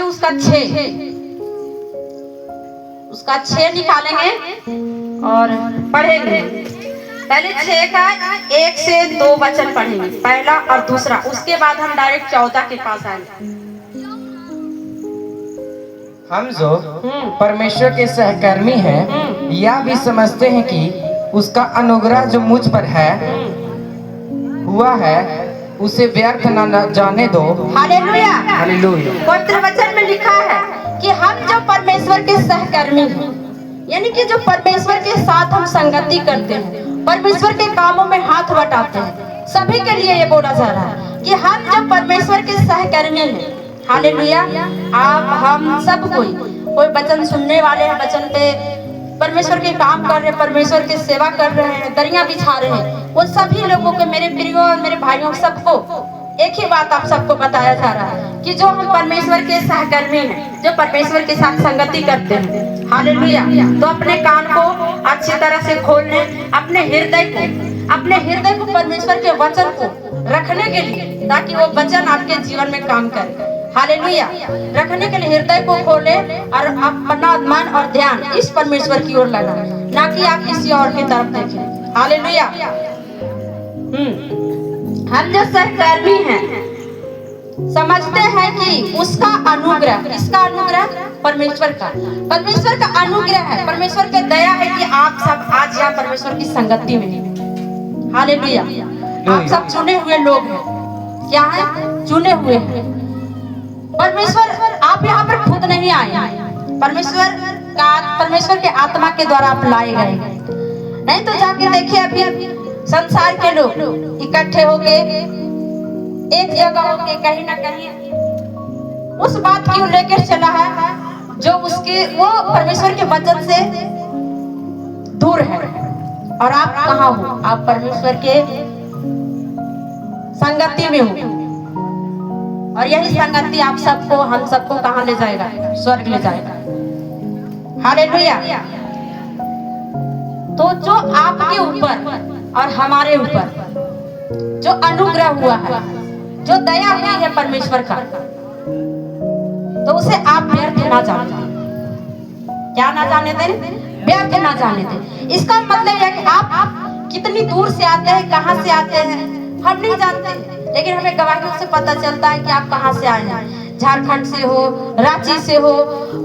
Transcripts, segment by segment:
उसका 6 निकालेंगे और पढ़ेंगे। पहले 6 का 1 से 2 वचन पढ़ेंगे, पहला और दूसरा। उसके बाद हम डायरेक्ट 14 के पास आएंगे। हम जो परमेश्वर के सहकर्मी हैं, यह भी समझते हैं कि उसका अनुग्रह जो मुझ पर है हुआ है, उसे व्यर्थ न जाने दो। हालेलुया। हालेलुया। पवित्र वचन में लिखा है कि हम जो परमेश्वर के सहकर्मी हैं, यानी कि जो परमेश्वर के साथ हम संगति करते हैं, परमेश्वर के कामों में हाथ बटाते हैं, सभी के लिए ये बोला जा रहा है कि हम जो परमेश्वर के सहकर्मी हैं। हालेलुया। आप हम सब कोई वचन सुनने वाले हैं, वचन पे परमेश्वर के काम कर रहे हैं, परमेश्वर की सेवा कर रहे हैं, दरिया बिछा रहे हैं, वो सभी लोगों को, मेरे प्रियो और मेरे भाइयों सबको एक ही बात आप सबको बताया जा रहा है कि जो हम परमेश्वर के सहकर्मी हैं, जो परमेश्वर के साथ संगति करते हैं। हालेलुया। तो अपने कान को अच्छी तरह से खोल लें, अपने हृदय को परमेश्वर के वचन को रखने के लिए, ताकि वो वचन आपके जीवन में काम करे। हालेलुया। रखने के लिए हृदय को खोले और अपना मन और ध्यान इस परमेश्वर की ओर लगाएं, ना कि आप किसी और की तरफ देखें। हालेलुया। हम जो सहकर्मी हैं, समझते हैं कि उसका अनुग्रह, किसका अनुग्रह? परमेश्वर का अनुग्रह है, परमेश्वर की दया है कि आप सब आज यहाँ परमेश्वर की संगति में हैं। हालेलुया। आप सब चुने हुए लोग हैं। क्या है? चुने हुए हैं। परमेश्वर, आप यहाँ पर खुद नहीं आए, परमेश्वर के आत्मा के द्वारा आप लाए गए। नहीं तो जाके देखिए, अभी संसार के लोग इकट्ठे होके एक जगह होके कहीं ना कहीं उस बात की लेकर चला है जो उसके वो परमेश्वर के वचन से दूर है। और आप कहाँ हो? आप परमेश्वर के संगति में हो, और यही संगति आप सबको, हम सबको कहाँ ले जाएगा? स्वर्ग ले जाएगा। हालेलुया। तो जो आपके ऊपर और हमारे ऊपर जो अनुग्रह हुआ है, जो दया हुई है परमेश्वर का, तो उसे आप व्यर्थ ना जाने दें। क्या ना जाने दें? व्यर्थ ना जाने दें। इसका मतलब है कि आप कितनी दूर से आते हैं, कहाँ से आते हैं हम नहीं जानते, लेकिन हमें गवाहियों से पता चलता है कि आप कहाँ से आए हैं। झारखंड से हो, रांची से हो,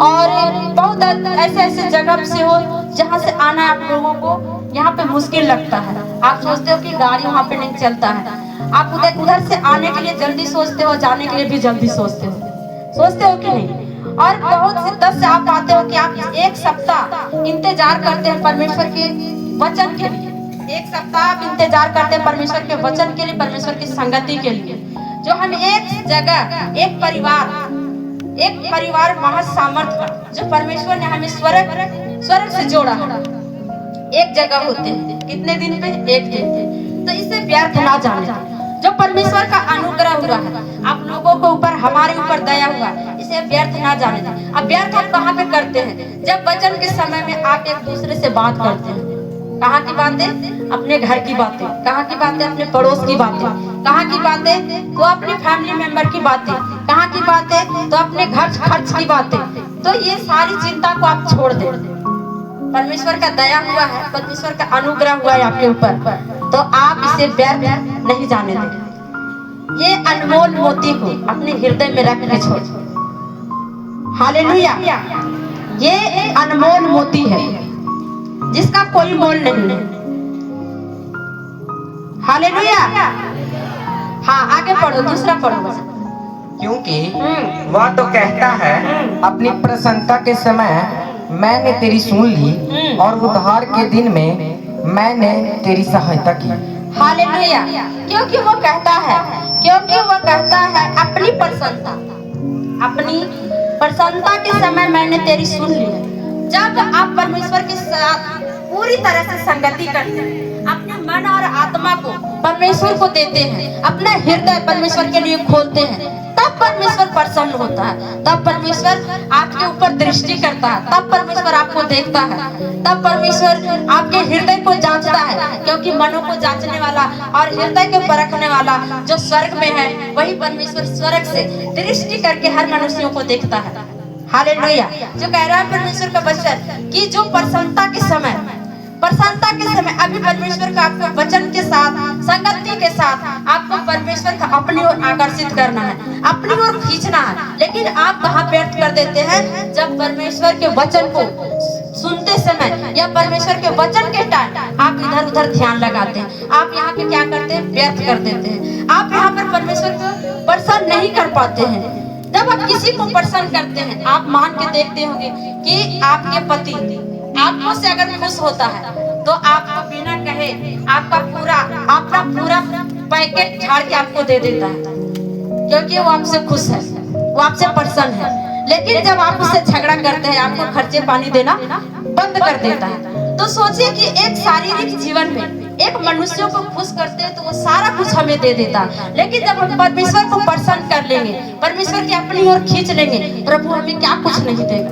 और बहुत ऐसे जगह से हो जहाँ से आना आप लोगों को यहाँ पे मुश्किल लगता है। आप सोचते हो कि गाड़ी वहाँ पे नहीं चलता है, आप उधर से आने के लिए जल्दी सोचते हो, जाने के लिए भी जल्दी सोचते हो कि नहीं? और बहुत से 10 से आप आते हो कि आप 1 सप्ताह इंतजार करते हैं परमेश्वर के वचन के लिए। 1 सप्ताह आप इंतजार करते हैं परमेश्वर के वचन के लिए, परमेश्वर की संगति के लिए। जो हम एक जगह, एक परिवार महज सामर्थ का, जो परमेश्वर ने हमें स्वर्ग से जोड़ा है, एक जगह होते हैं। कितने दिन पे? 1 दिन पे। तो इसे व्यर्थ ना जाने। जो परमेश्वर का अनुग्रह हुआ है आप लोगों को ऊपर, हमारे ऊपर दया हुआ, इसे व्यर्थ ना जाने दें। अब व्यर्थ आप कहाँ पे करते हैं? जब वचन के समय में आप एक दूसरे से बात करते हैं। कहाँ की बातें? अपने घर की बातें। कहाँ की बातें? अपने पड़ोस की बातें। कहाँ की बातें? तो अपने फैमिली मेंबर की बातें। कहाँ की बातें? तो अपने घर खर्च की बातें। तो ये सारी चिंता को आप छोड़ दें। परमेश्वर का दया हुआ है, परमेश्वर का अनुग्रह हुआ है आपके ऊपर, तो आप इसे व्यर्थ नहीं जाने दें। ये अनमोल मोती को अपने हृदय में रख के छोड़। हालेलुया। ये अनमोल मोती है जिसका कोई मोल नहीं है। हालेलुया। हाँ, आगे पढ़ो, दूसरा पढ़ो। क्योंकि वह तो कहता है, अपनी प्रसन्नता के समय मैंने तेरी सुन ली, और उद्धार के दिन में मैंने तेरी सहायता की। हालेलुया। क्योंकि वो कहता है अपनी प्रसन्नता के समय मैंने तेरी सुन ली है। जब आप परमेश्वर के साथ पूरी तरह से संगति करते हैं, अपने मन और आत्मा को परमेश्वर को देते हैं, अपना हृदय परमेश्वर के लिए खोलते हैं, तब परमेश्वर प्रसन्न होता है, तब परमेश्वर आपके ऊपर दृष्टि करता है, तब परमेश्वर आपको देखता है, तब परमेश्वर आपके हृदय को जांचता है, क्योंकि मनों को जांचने वाला और हृदय को परखने वाला जो स्वर्ग में है, वही परमेश्वर स्वर्ग से दृष्टि करके हर मनुष्यों को देखता है। हालेलुया। जो कह रहा है परमेश्वर का वचन कि जो प्रसन्नता के समय अभी परमेश्वर का आपको वचन के साथ, संगति के साथ आपको परमेश्वर का अपनी ओर आकर्षित करना है, अपनी ओर खींचना है, लेकिन आप कहाँ व्यर्थ कर देते हैं? जब परमेश्वर के वचन को सुनते समय या परमेश्वर के वचन के टाइम आप इधर उधर ध्यान लगाते हैं, आप यहाँ पे क्या करते हैं? व्यर्थ कर देते हैं। आप यहाँ पर परमेश्वर को प्रसन्न नहीं कर पाते हैं। जब आप किसी को प्रसन्न करते हैं, आप मान के देखते होंगे कि आपके पति आपको से अगर खुश होता है तो आपको बिना कहे आपका पूरा पैकेट झाड़ के आपको दे देता है, क्योंकि वो आपसे खुश है, वो आपसे प्रसन्न है। लेकिन जब आप उससे झगड़ा करते हैं, आपको खर्चे पानी देना बंद कर देता है। तो सोचिए कि एक शारीरिक जीवन में एक मनुष्य को खुश करते हैं तो वो सारा कुछ हमें दे देता है, लेकिन जब हम परमेश्वर को प्रसन्न कर लेंगे, परमेश्वर की अपनी ओर खींच लेंगे, प्रभु हमें क्या कुछ नहीं देगा?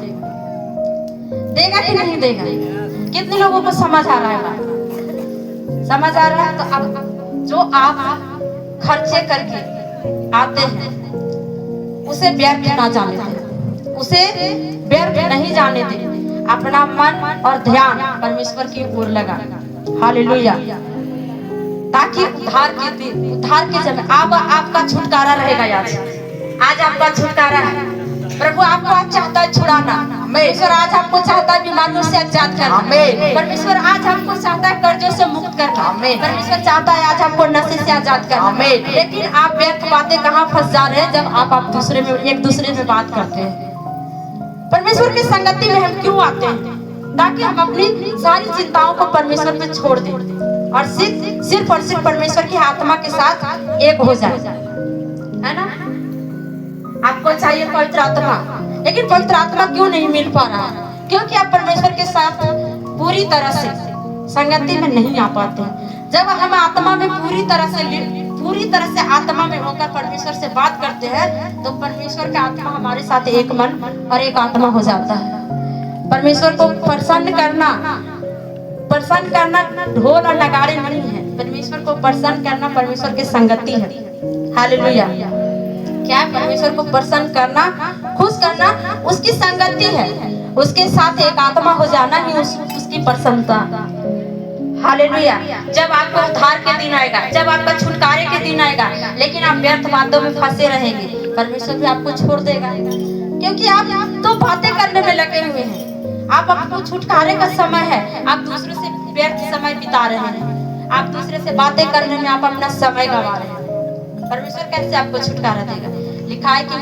देगा कि नहीं देगा? कितने लोगों को समझ आ रहा है? समझ आ रहा है? तो अब जो आप खर्चे करके आते हैं उसे व्यर्थ ना जाने दें, उसे व्यर्थ नहीं जाने दें। अपना मन और ध्यान परमेश्वर की ओर लगा। हालेलुया। ताकि उद्धार के समय आपका छुटकारा रहेगा। आज आपका छुटकारा है। प्रभु आपको आज चाहता है छुड़ाना। परमेश्वर आज आपको चाहता है बीमारियों से आजाद करना। परमेश्वर आज आपको चाहता है कर्जों से मुक्त करना। परमेश्वर चाहता है आज आपको नशे से आजाद करना। लेकिन आप व्यर्थ बातें कहाँ फंस जा रहे हैं? जब आप एक दूसरे में बात करते हैं। परमेश्वर की संगति में हम क्यों आते हैं? ताकि हम अपनी सारी चिंताओं को परमेश्वर पे छोड़ दें और सिर्फ और सिर्फ परमेश्वर की आत्मा के साथ एक हो जाए, है ना? आपको चाहिए पवित्र आत्मा, लेकिन पवित्र आत्मा क्यों नहीं मिल पा रहा? क्योंकि आप परमेश्वर के साथ पूरी तरह से संगति में नहीं आ पाते हैं। जब हम आत्मा में पूरी तरह से आत्मा में होकर परमेश्वर से बात करते हैं तो परमेश्वर का आत्मा हमारे साथ एक मन और एक आत्मा हो जाता है। परमेश्वर को प्रसन्न करना ढोल और नगाड़े नहीं है। परमेश्वर को प्रसन्न करना परमेश्वर की संगति है। हालेलुया। क्या है? परमेश्वर को प्रसन्न करना, खुश करना उसकी संगति है। उसके साथ एक आत्मा हो जाना ही उसकी प्रसन्नता। हालेलुया। जब आपको उद्धार के दिन आएगा, जब आपका छुटकारे के दिन आएगा, लेकिन आप व्यर्थ बातों में फंसे रहेंगे, परमेश्वर भी आपको छोड़ देगा, क्योंकि आप तो बातें करने में लगे हुए हैं। आप आपको छुटकारे का समय है, आप दूसरों से व्यर्थ समय बिता रहे हैं, आप दूसरे से बातें करने में आप अपना समय गंवा रहे हैं। परमेश्वर कैसे आपको छुटकारा देगा? लिखा है कि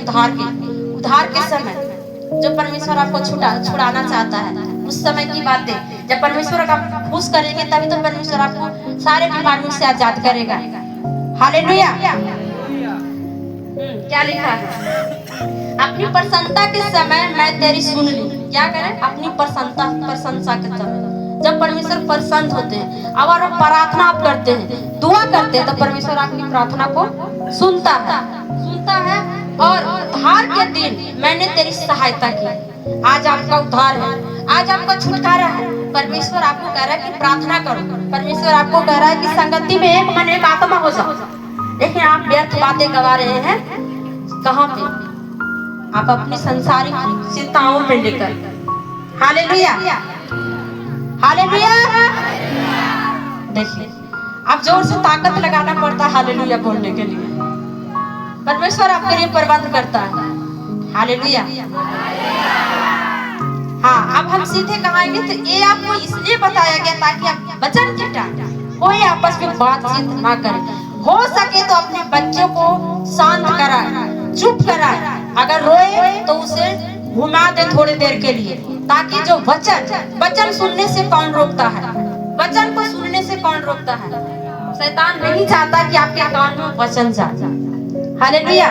उद्धार के समय जो परमेश्वर आपको छुड़ाना चाहता है, उस समय की बातें जब परमेश्वर आप खुश करेंगे तभी तो परमेश्वर आपको सारे बीमारियों से आजाद करेगा। हालेलुया। क्या लिखा है? अपनी प्रसन्नता के समय मैं तेरी सुन ली। क्या करें? अपनी प्रशंसा के समय जब परमेश्वर प्रसन्न होते हैं, और आप प्रार्थना आप करते हैं, दुआ करते हैं, तो परमेश्वर आपकी प्रार्थना को सुनता है और उद्धार के दिन मैंने तेरी सहायता की। आज आपका उद्धार है, आज आपका छुटकारा है। परमेश्वर आपको कह रहा है कि प्रार्थना करो। परमेश्वर आपको कह रहा है कि संगति में एक मन एक आत्मा हो जाओ। लेकिन आप व्यर्थ बातें गवा रहे हैं। कहाँ पे? आप अपनी संसारिक चिंताओं में लेकर। हालेलुया। हालेलुया। देखिए, आप जोर से ताकत लगाना पड़ता है हालेलुया बोलने के लिए। परमेश्वर आपके लिए प्रबंध करता है। हालेलुया। हाँ, अब हम सीधे कहाँ आएंगे? तो ये आपको इसलिए बताया गया ताकि आप वचन के टाइम कोई आपस में बातचीत ना करे। हो सके तो अपने बच्चों को शांत कराए, चुप कराए। अगर रोए तो उसे घुमा दे थोड़ी देर के लिए, ताकि जो वचन सुनने से कौन रोकता है? वचन को सुनने से कौन रोकता है? शैतान नहीं चाहता कि आपके कान में वचन जाए। हालेलुया।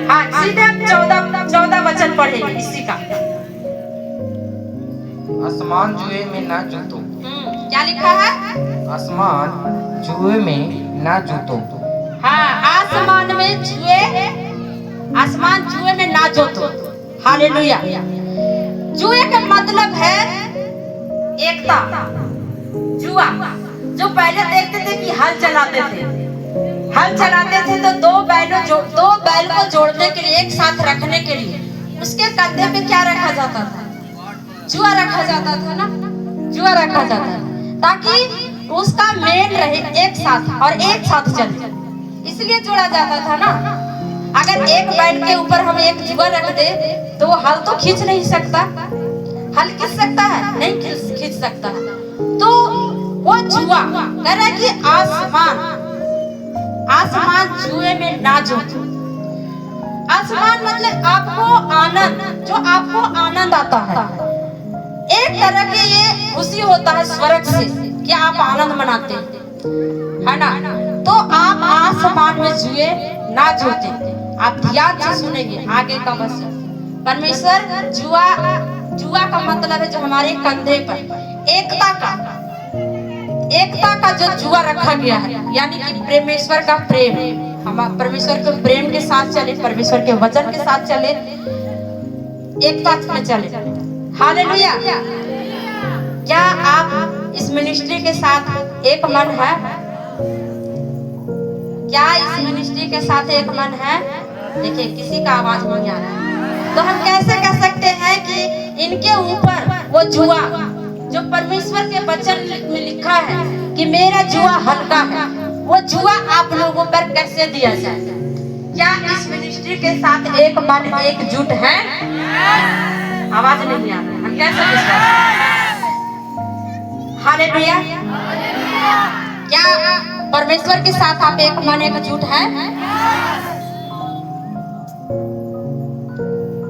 हाँ, सीधे 14 वचन पढ़ेंगे इसी का। आसमान जुए में ना जुतो। क्या लिखा है? आसमान जुए में ना जूतो। हाँ, आसमान जुए में ना जूतो। हालेलुया। जुए का मतलब है एकता। जुआ जो पहले देखते थे कि हल चलाते थे तो दो बैल को जोड़ने के लिए, एक साथ रखने के लिए उसके कंधे पे क्या रखा जाता था? जुआ रखा जाता था ना, जुआ रखा जाता था ताकि उसका मेल रहे एक साथ और एक साथ चले, इसलिए जोड़ा जाता था ना। अगर एक बैल के ऊपर हम एक जुआ रख दे तो वो हल तो खींच नहीं सकता। हल खींच सकता है? नहीं खींच सकता। तो वो जुआ कह रहा है कि आसमान जुए में ना जूतो। आसमान मतलब आपको आनंद, जो आपको आनंद आता है, एक तरह के ये खुशी होता है स्वर्ग से कि आप आनंद मनाते है ना। तो आप आसमान में जुए ना जूते। आप ध्यान से सुनेंगे आगे का वचन। परमेश्वर जुआ का मतलब है जो हमारे कंधे पर एकता का जो जुआ रखा गया है, यानी कि परमेश्वर का प्रेम। हम परमेश्वर के प्रेम के साथ चले, परमेश्वर के वचन के साथ चले, एकता में चले। हालेलुया। क्या आप इस मिनिस्ट्री के साथ एक मन है? क्या इस मिनिस्ट्री के साथ एक मन है? देखिए किसी का आवाज नहीं आ रहा है। तो हम कैसे कह सकते हैं कि इनके ऊपर वो जुआ जो परमेश्वर के वचन में लिखा है कि मेरा जुआ हल्का है, वो जुआ आप लोगों पर कैसे दिया जाए? क्या इस मिनिस्ट्री के साथ एक मन एकजुट है? आवाज नहीं आ रहा, हम कैसे विश्वास? हालेलुया। क्या परमेश्वर के साथ आप एक मन एकजुट है?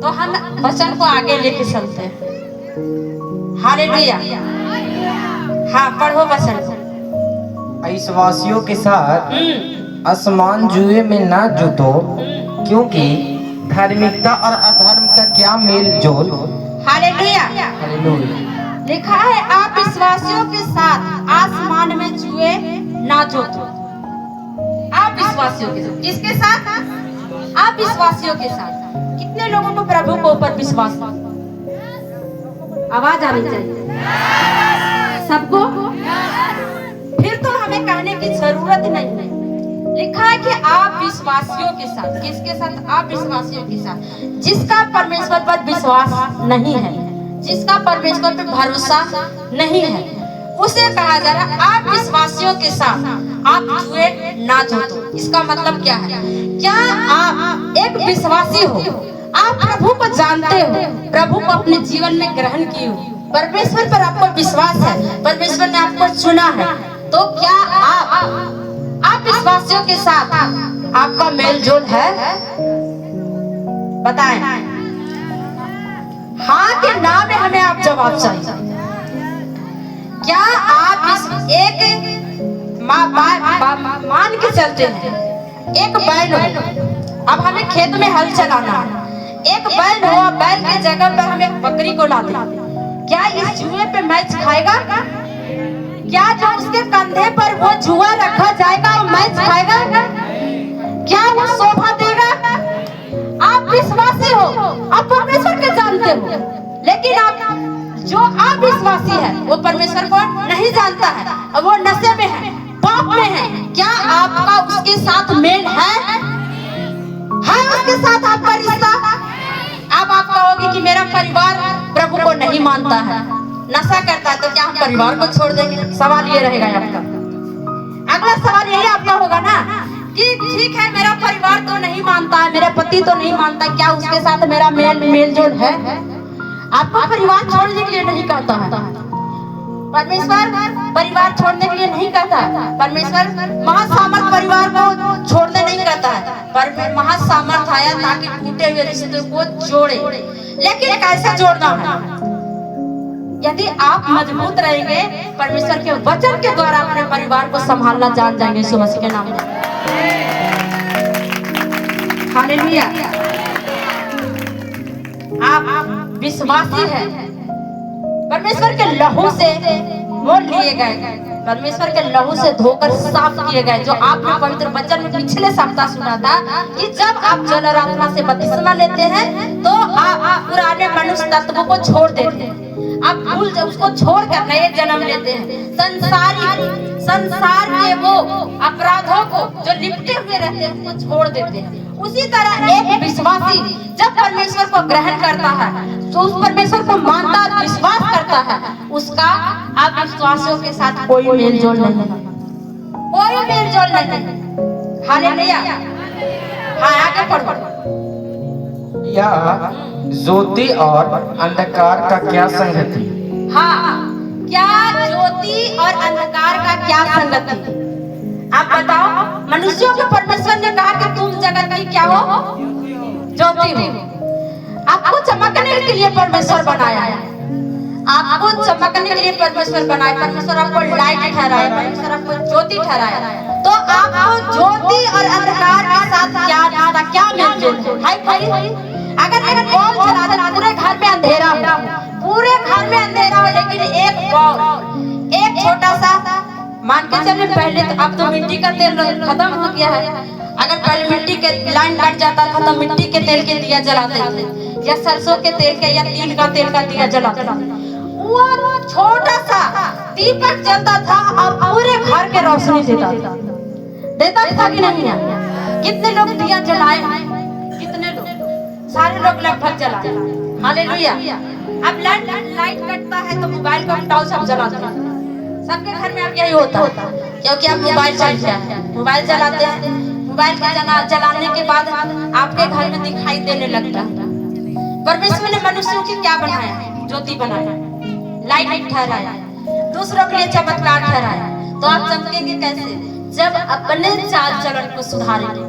तो हम वचन को आगे लेके चलते हैं। हालेलुया। हाँ, पढ़ो वचन को। अविश्वासियों के साथ आसमान जुए में ना जूतो, क्योंकि धार्मिकता और अधर्म का क्या मेल जोल। हालेलुया। हालेलुया। लिखा है आप विश्वासियों के साथ आसमान में जुए ना जूतो। आप विश्वासियों के साथ, किसके साथ? आप विश्वासियों के साथ। कितने लोगों को प्रभु को ऊपर विश्वास है? आवाज आनी चाहिए सबको। फिर तो हमें कहने की जरूरत नहीं है। लिखा है कि आप विश्वासियों के साथ। किसके साथ? आप विश्वासियों के साथ। जिसका परमेश्वर पर विश्वास नहीं है, जिसका परमेश्वर पर भरोसा नहीं है, उसे कहा जा रहा है आप विश्वासियों के साथ आप जुए ना जूतो। इसका मतलब क्या है? क्या आप एक विश्वासी हो? आप प्रभु को जानते हो, प्रभु को अपने जीवन में ग्रहण किए हो, परमेश्वर पर आपको विश्वास है, परमेश्वर ने आपको चुना है, तो क्या आप विश्वासियों के साथ आपका मेल जोल है? बताएं। हाँ के ना में हमें आप जवाब चाहिए। क्या आप एक मान के चलते हैं? एक बैल हो, अब हमें खेत में हल चलाना है, एक बैल हो, बैल की जगह पर हमें बकरी को ला दे, क्या इस जुए पे मैच खाएगा? क्या जो उसके कंधे पर वो जुआ रखा जाएगा वो मैच खाएगा? क्या वो शोभा देगा? आप विश्वासी हो, आप परमेश्वर के जानते हो, लेकिन आप विश्वासी है वो परमेश्वर को नहीं जानता है, वो नशे में है, पाप में है। क्या आपका उसके साथ मेल है? उसके साथ आपका रिश्ता? अब आप कहोगे कि मेरा परिवार प्रभु को नहीं मानता है, नशा करता है, तो क्या हम परिवार को छोड़ देंगे? सवाल ये रहेगा आपका। अगला सवाल यही आपका होगा ना कि ठीक है मेरा परिवार तो नहीं मानता है, मेरा पति तो नहीं मानता, क्या उसके साथ मेरा मेल जोल है? आपको परिवार छोड़ने के लिए नहीं कहता है परमेश्वर, परिवार छोड़ने के लिए नहीं कहता है परमेश्वर। महासामर्थ परिवार को छोड़ने नहीं कहता है, पर महासामर्थ आया ताकि टूटे हुए रिश्ते को जोड़े। लेकिन कैसे जोड़ना है? यदि आप मजबूत रहेंगे, परमेश्वर के वचन के द्वारा अपने परिवार को संभालना जान जाएंगे यीशु मसीह के नाम में। हालेलुया। आप विश्वासी है, परमेश्वर के लहू से मोल लिए गए, परमेश्वर के लहू से धोकर साफ किए गए। जो आपने पवित्र वचन में पिछले सप्ताह सुना था कि जब आप जल और आत्मा से बपतिस्मा लेते हैं तो आप पुराने मनुष्य तत्व को छोड़ देते हैं, आप भूल उसको छोड़कर नए जन्म लेते हैं। संसार के वो अपराधों को जो लिपटे हुए रहते हैं उसको छोड़ देते हैं। उसी तरह एक विश्वासी जब परमेश्वर को ग्रहण करता है तो उस परमेश्वर को मानता और विश्वास करता है, उसका अविश्वासियों के साथ कोई मेल जोल नहीं, कोई मेल जोल नहीं। हालेलुया। हाँ, आगे पढ़ो। यह ज्योति और अंधकार का क्या संगति? हाँ, क्या ज्योति और अंधकार का क्या संगति? आप बताओ। मनुष्यों को परमेश्वर ने कहा कि तुम जगत की क्या हो? ज्योति हो। आपको चमकने के लिए परमेश्वर बनाया है, आपको चमकने के लिए परमेश्वर बनाया, परमेश्वर आपको लाइट ठहराया, परमेश्वर आपको ज्योति ठहराया। तो आपको ज्योति और अंधकार के साथ क्या मेल है भाई? अगर एक बॉल जला देना, पूरे घर में अंधेरा हो, पूरे घर में अंधेरा हो, लेकिन एक बॉल, एक छोटा सा, मान के चलिए पहले तो अब तो मिट्टी का तेल खत्म हो गया है, अगर पहले मिट्टी के लाइन कट जाता था तो मिट्टी के तेल के दिया जलाते थे, या सरसों के तेल के या तिल का तेल का दिया जलाते थे। वो छोटा सा दीपक जलता था और पूरे घर के रोशनी देता था कि नहीं? कितने लोग दिया जलाए? कितने लोग? सारे लोग लगभग जलाए। हालेलुया। अब लाइट कटता है तो मोबाइल का टॉर्च सब जलाते हैं। सबके घर में अब यही होता है, क्योंकि अब मोबाइल चल गया है, मोबाइल जलाते हैं। मोबाइल के जलाने के बाद आपके घर में दिखाई देने लगता है। परमेश्वर ने मनुष्यों की क्या बनाया? ज्योति बनाया, लाइट ठहराया, दूसरों के लिए चमत्कार ठहराया। तो आप चमकेंगे कैसे? जब अपने चाल चलन को सुधारेंगे,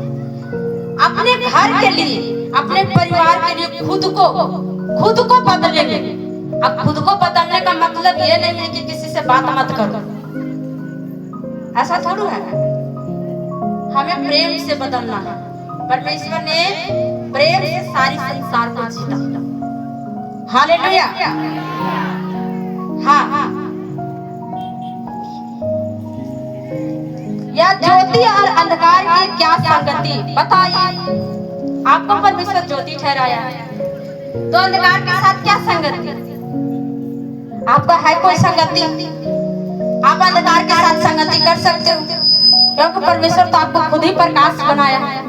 अपने घर के लिए, अपने परिवार के लिए खुद को बदलेंगे। अब खुद को बदलने का मतलब ये नहीं है कि किसी से बात मत करो, ऐसा थोड़ा है। हमें प्रेम से बदलना है। परमेश्वर ने प्रेम से सारी संसार को जीता। हालेलुया। हाँ, यह ज्योति और अंधकार की क्या संगति? बताइए। आपको परमेश्वर ज्योति ठहराया है, तो अंधकार के साथ क्या संगति? आपका है कोई संगति? आप अंधकार के साथ संगति कर सकते हो, क्योंकि परमेश्वर तो आपको खुद ही प्रकाश बनाया है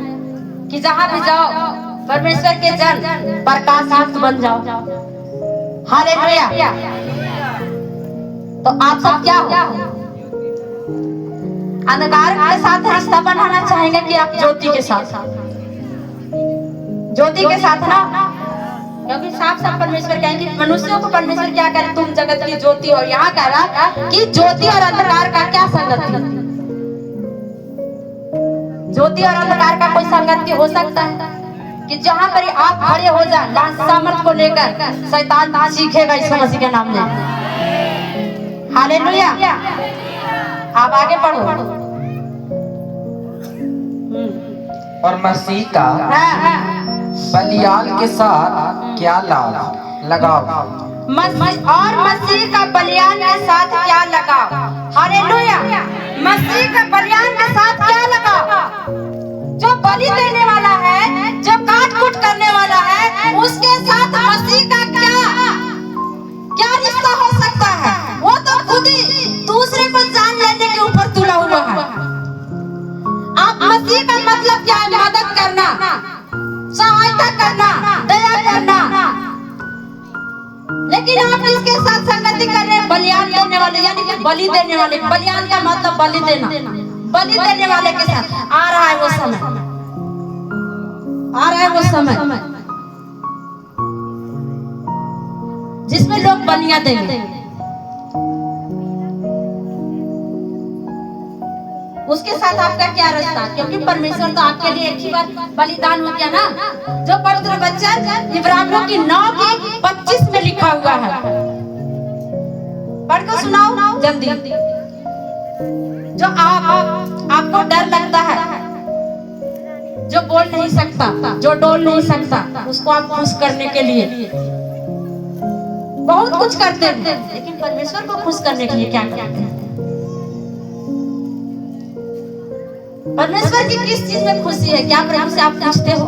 कि जहां भी जाओ परमेश्वर के जन प्रकाश युक्त बन जाओ। हालेलुया। तो आप सब क्या हो? अंधकार के साथ रिश्ता बनाना चाहेंगे कि आप ज्योति के साथ? ज्योति के साथ ना, क्योंकि साफ साफ परमेश्वर कहेंगे मनुष्यों को परमेश्वर क्या करे? तुम जगत की ज्योति हो। यहाँ कह रहा कि ज्योति और अंधकार का क्या संगति? ज्योति और अंधकार का कोई संगति हो सकता है कि जहां पर आप खड़े हो जाए, सामर्थ को लेकर शैतान सीखेगा यीशु मसीह के नाम में। हालेलुया। आप आगे पढ़ो। और मसीह का बलियाल के साथ क्या लगाव? और मसीह का बलियान के साथ क्या लगाव? हालेलुया। मसीह का बलियान के साथ क्या लगाव? जो बलि देने वाला है, जो काट कूट करने वाला है, उसके साथ मसीह का क्या रिश्ता हो सकता है? वो तो खुद ही दूसरे को जान लेने के ऊपर तुला हुआ है। आप मसीह का मतलब क्या है? मदद करना, सहायता करना, दया करना। लेकिन आप इसके साथ संगति कर रहे हैं बलियान देने वाले, यानी कि बलि देने वाले। बलियान का मतलब बलि देना, बलि देने वाले के साथ। आ रहा है वो समय, आ रहा है वो समय जिसमें लोग बलियां देंगे। उसके साथ आपका क्या रास्ता? क्योंकि परमेश्वर तो आपके लिए एक ही बार बलिदान हो गया ना, जो पवित्र वचन इब्रानियों की 9:25 में लिखा हुआ है। पढ़ कर सुनाओ जल्दी। जो आपको डर लगता है, जो बोल नहीं सकता, जो डोल नहीं सकता, उसको आप खुश करने के लिए बहुत कुछ करते हैं, लेकिन परमेश्वर को खुश करने के लिए क्या करते हैं? परमेश्वर की किस चीज में खुशी है? क्या प्रभु से आप पूछते हो?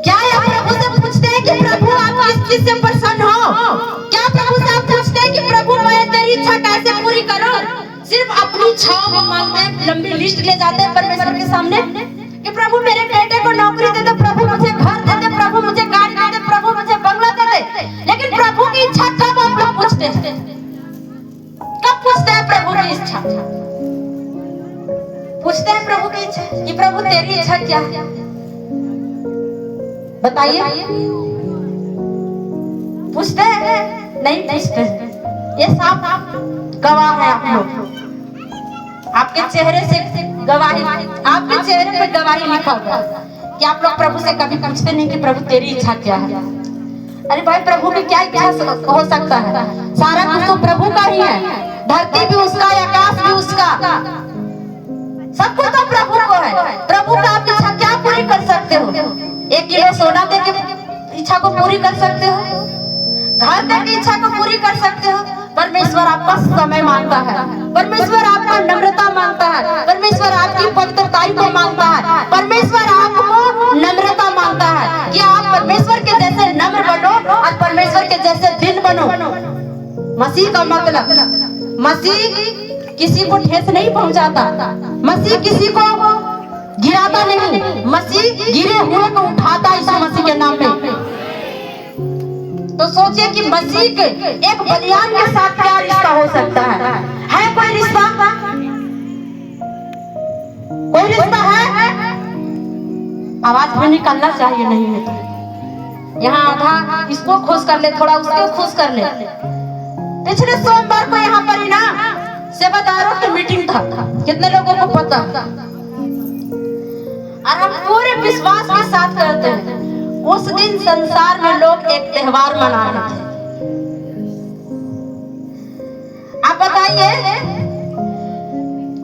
क्या आप प्रभु से पूछते हैं कि प्रभु आप किस चीज से प्रसन्न हो? क्या प्रभु से आप पूछते हैं कि प्रभु मैं तेरी इच्छा कैसे पूरी करूं? सिर्फ अपनी इच्छाओं को मांगते हैं, लंबी लिस्ट ले जाते हैं परमेश्वर के सामने कि प्रभु मेरे बेटे को नौकरी दे दे, प्रभु मुझे घर दे दे, प्रभु मुझे गाड़ी दे दे, प्रभु मुझे बंगला दे दे। लेकिन प्रभु की इच्छा कब आप लोग पूछते हैं? कब पूछते हैं प्रभु की इच्छा? पूछते हैं प्रभु की इच्छा कि प्रभु तेरी इच्छा क्या है? बताइए। पूछते हैं? नहीं पूछते। ये साफ गवाह है आप लोग, आपके चेहरे से गवाही, आपके चेहरे पे गवाही लिखा हुआ कि आप लोग प्रभु से कभी पूछते नहीं कि प्रभु तेरी इच्छा क्या है। अरे भाई, प्रभु की क्या इच्छा हो सकता है? सारा कुछ तो प्रभु का ही है, धरती भी उसका, आकाश भी उसका, सब कुछ तो प्रभु को है। प्रभु का आप इच्छा क्या पूरी कर सकते हो? 1 किलो सोना दे के इच्छा को पूरी कर सकते हो? घर दे के इच्छा को पूरी कर सकते हो? परमेश्वर आपका समय मांगता है, परमेश्वर आपका नम्रता मांगता है, परमेश्वर आपकी पवित्रताई को मांगता है, परमेश्वर आपको नम्रता मांगता है कि आप परमेश्वर के जैसे नम्र बनो और परमेश्वर के जैसे दिन बनो। मसीह का मतलब, मसीह किसी को ठेस नहीं पहुंचाता, मसीह किसी को गिराता नहीं, मसीह गिरे हुए को उठाता यीशु मसीह के नाम में। तो सोचिए कि मसीह के एक बलिदान के साथ क्या रिश्ता हो सकता है? कोई रिश्ता? कोई रिश्ता है? आवाज में निकलना चाहिए, नहीं है तो यहाँ आधा इसको खुश कर ले, थोड़ा उसको खुश कर ले। पिछले सोमवार को यहाँ पर ही ना सेवादारों की मीटिंग था, कितने लोगों को पता? और हम पूरे विश्वास के साथ कहते हैं उस दिन संसार में लोग एक त्योहार मना रहे थे। आप बताइए,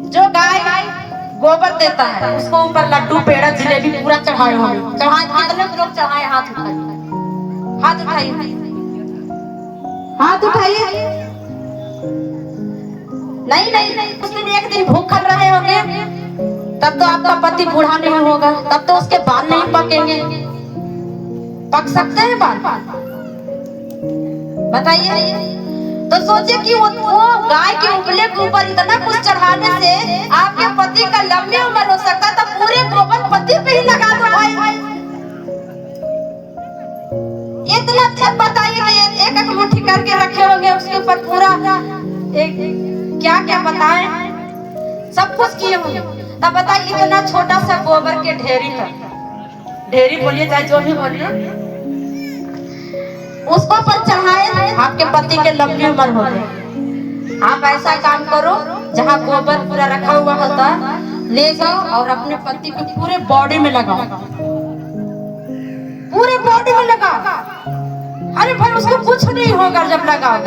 जो गाय गोबर देता है उसको ऊपर लड्डू, पेड़ा, जिलेबी पूरा चढ़ाए होंगे। चढ़ाए कितने लोग चढ़ाए? हाथ उठाइए, हाथ उठाइए, हाथ उठाइए। नहीं, उस दिन एक दिन भूखल रहे होंगे, तब तो आपका पति बूढ़ा नहीं होगा, तब तो उसके बाल नहीं पकेंगे। पक सकते हैं बाल? बताइए। तो सोचिए कि वो गाय के उपले के ऊपर इतना कुछ चढ़ाने से आपके पति का लंबी उम्र हो सकता, तो पूरे गोबर पति पे ही लगा दो भाई। इतना अच्छा बताइए कि एक मुट्ठी करके रखे होंगे, उसके ऊपर पूरा क्या क्या बताएं, सब कुछ किए होंगे। तब बताइए इतना छोटा सा गोबर के ढेरी था, ढेरी बोलिए चाहे जो भी बोलिए, उसको पर चढ़ाए, आपके पति के लंबी उम्र हो गई। आप ऐसा काम करो, जहाँ गोबर पूरा रखा हुआ होता है ले जाओ और अपने पति को पूरे बॉडी में लगाओ, पूरे बॉडी में लगाओ। अरे भाई, उसको कुछ नहीं होगा जब लगाओ।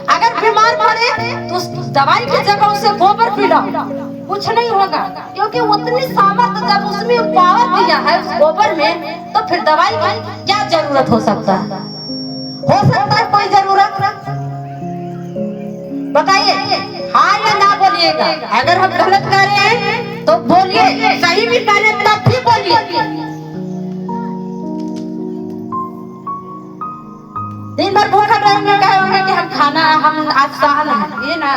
अगर बीमार पड़े तो उस दवाई की जगह उसे गोबर पिलाओ, कुछ नहीं होगा, क्योंकि उतनी सामर्थ जब उसमें पावर दिया है उस गोबर में, तो फिर दवाई की क्या जरूरत हो सकता है? हो सकता है कोई जरूरत? बताइए, हाँ या ना बोलिएगा। अगर हम गलत कर रहे हैं तो बोलिए, सही भी कर रहे तब भी बोलिए। दिन भर भूखा रहेंगे, कहेंगे कि हम खाना, हम आज सहल है, ये ना।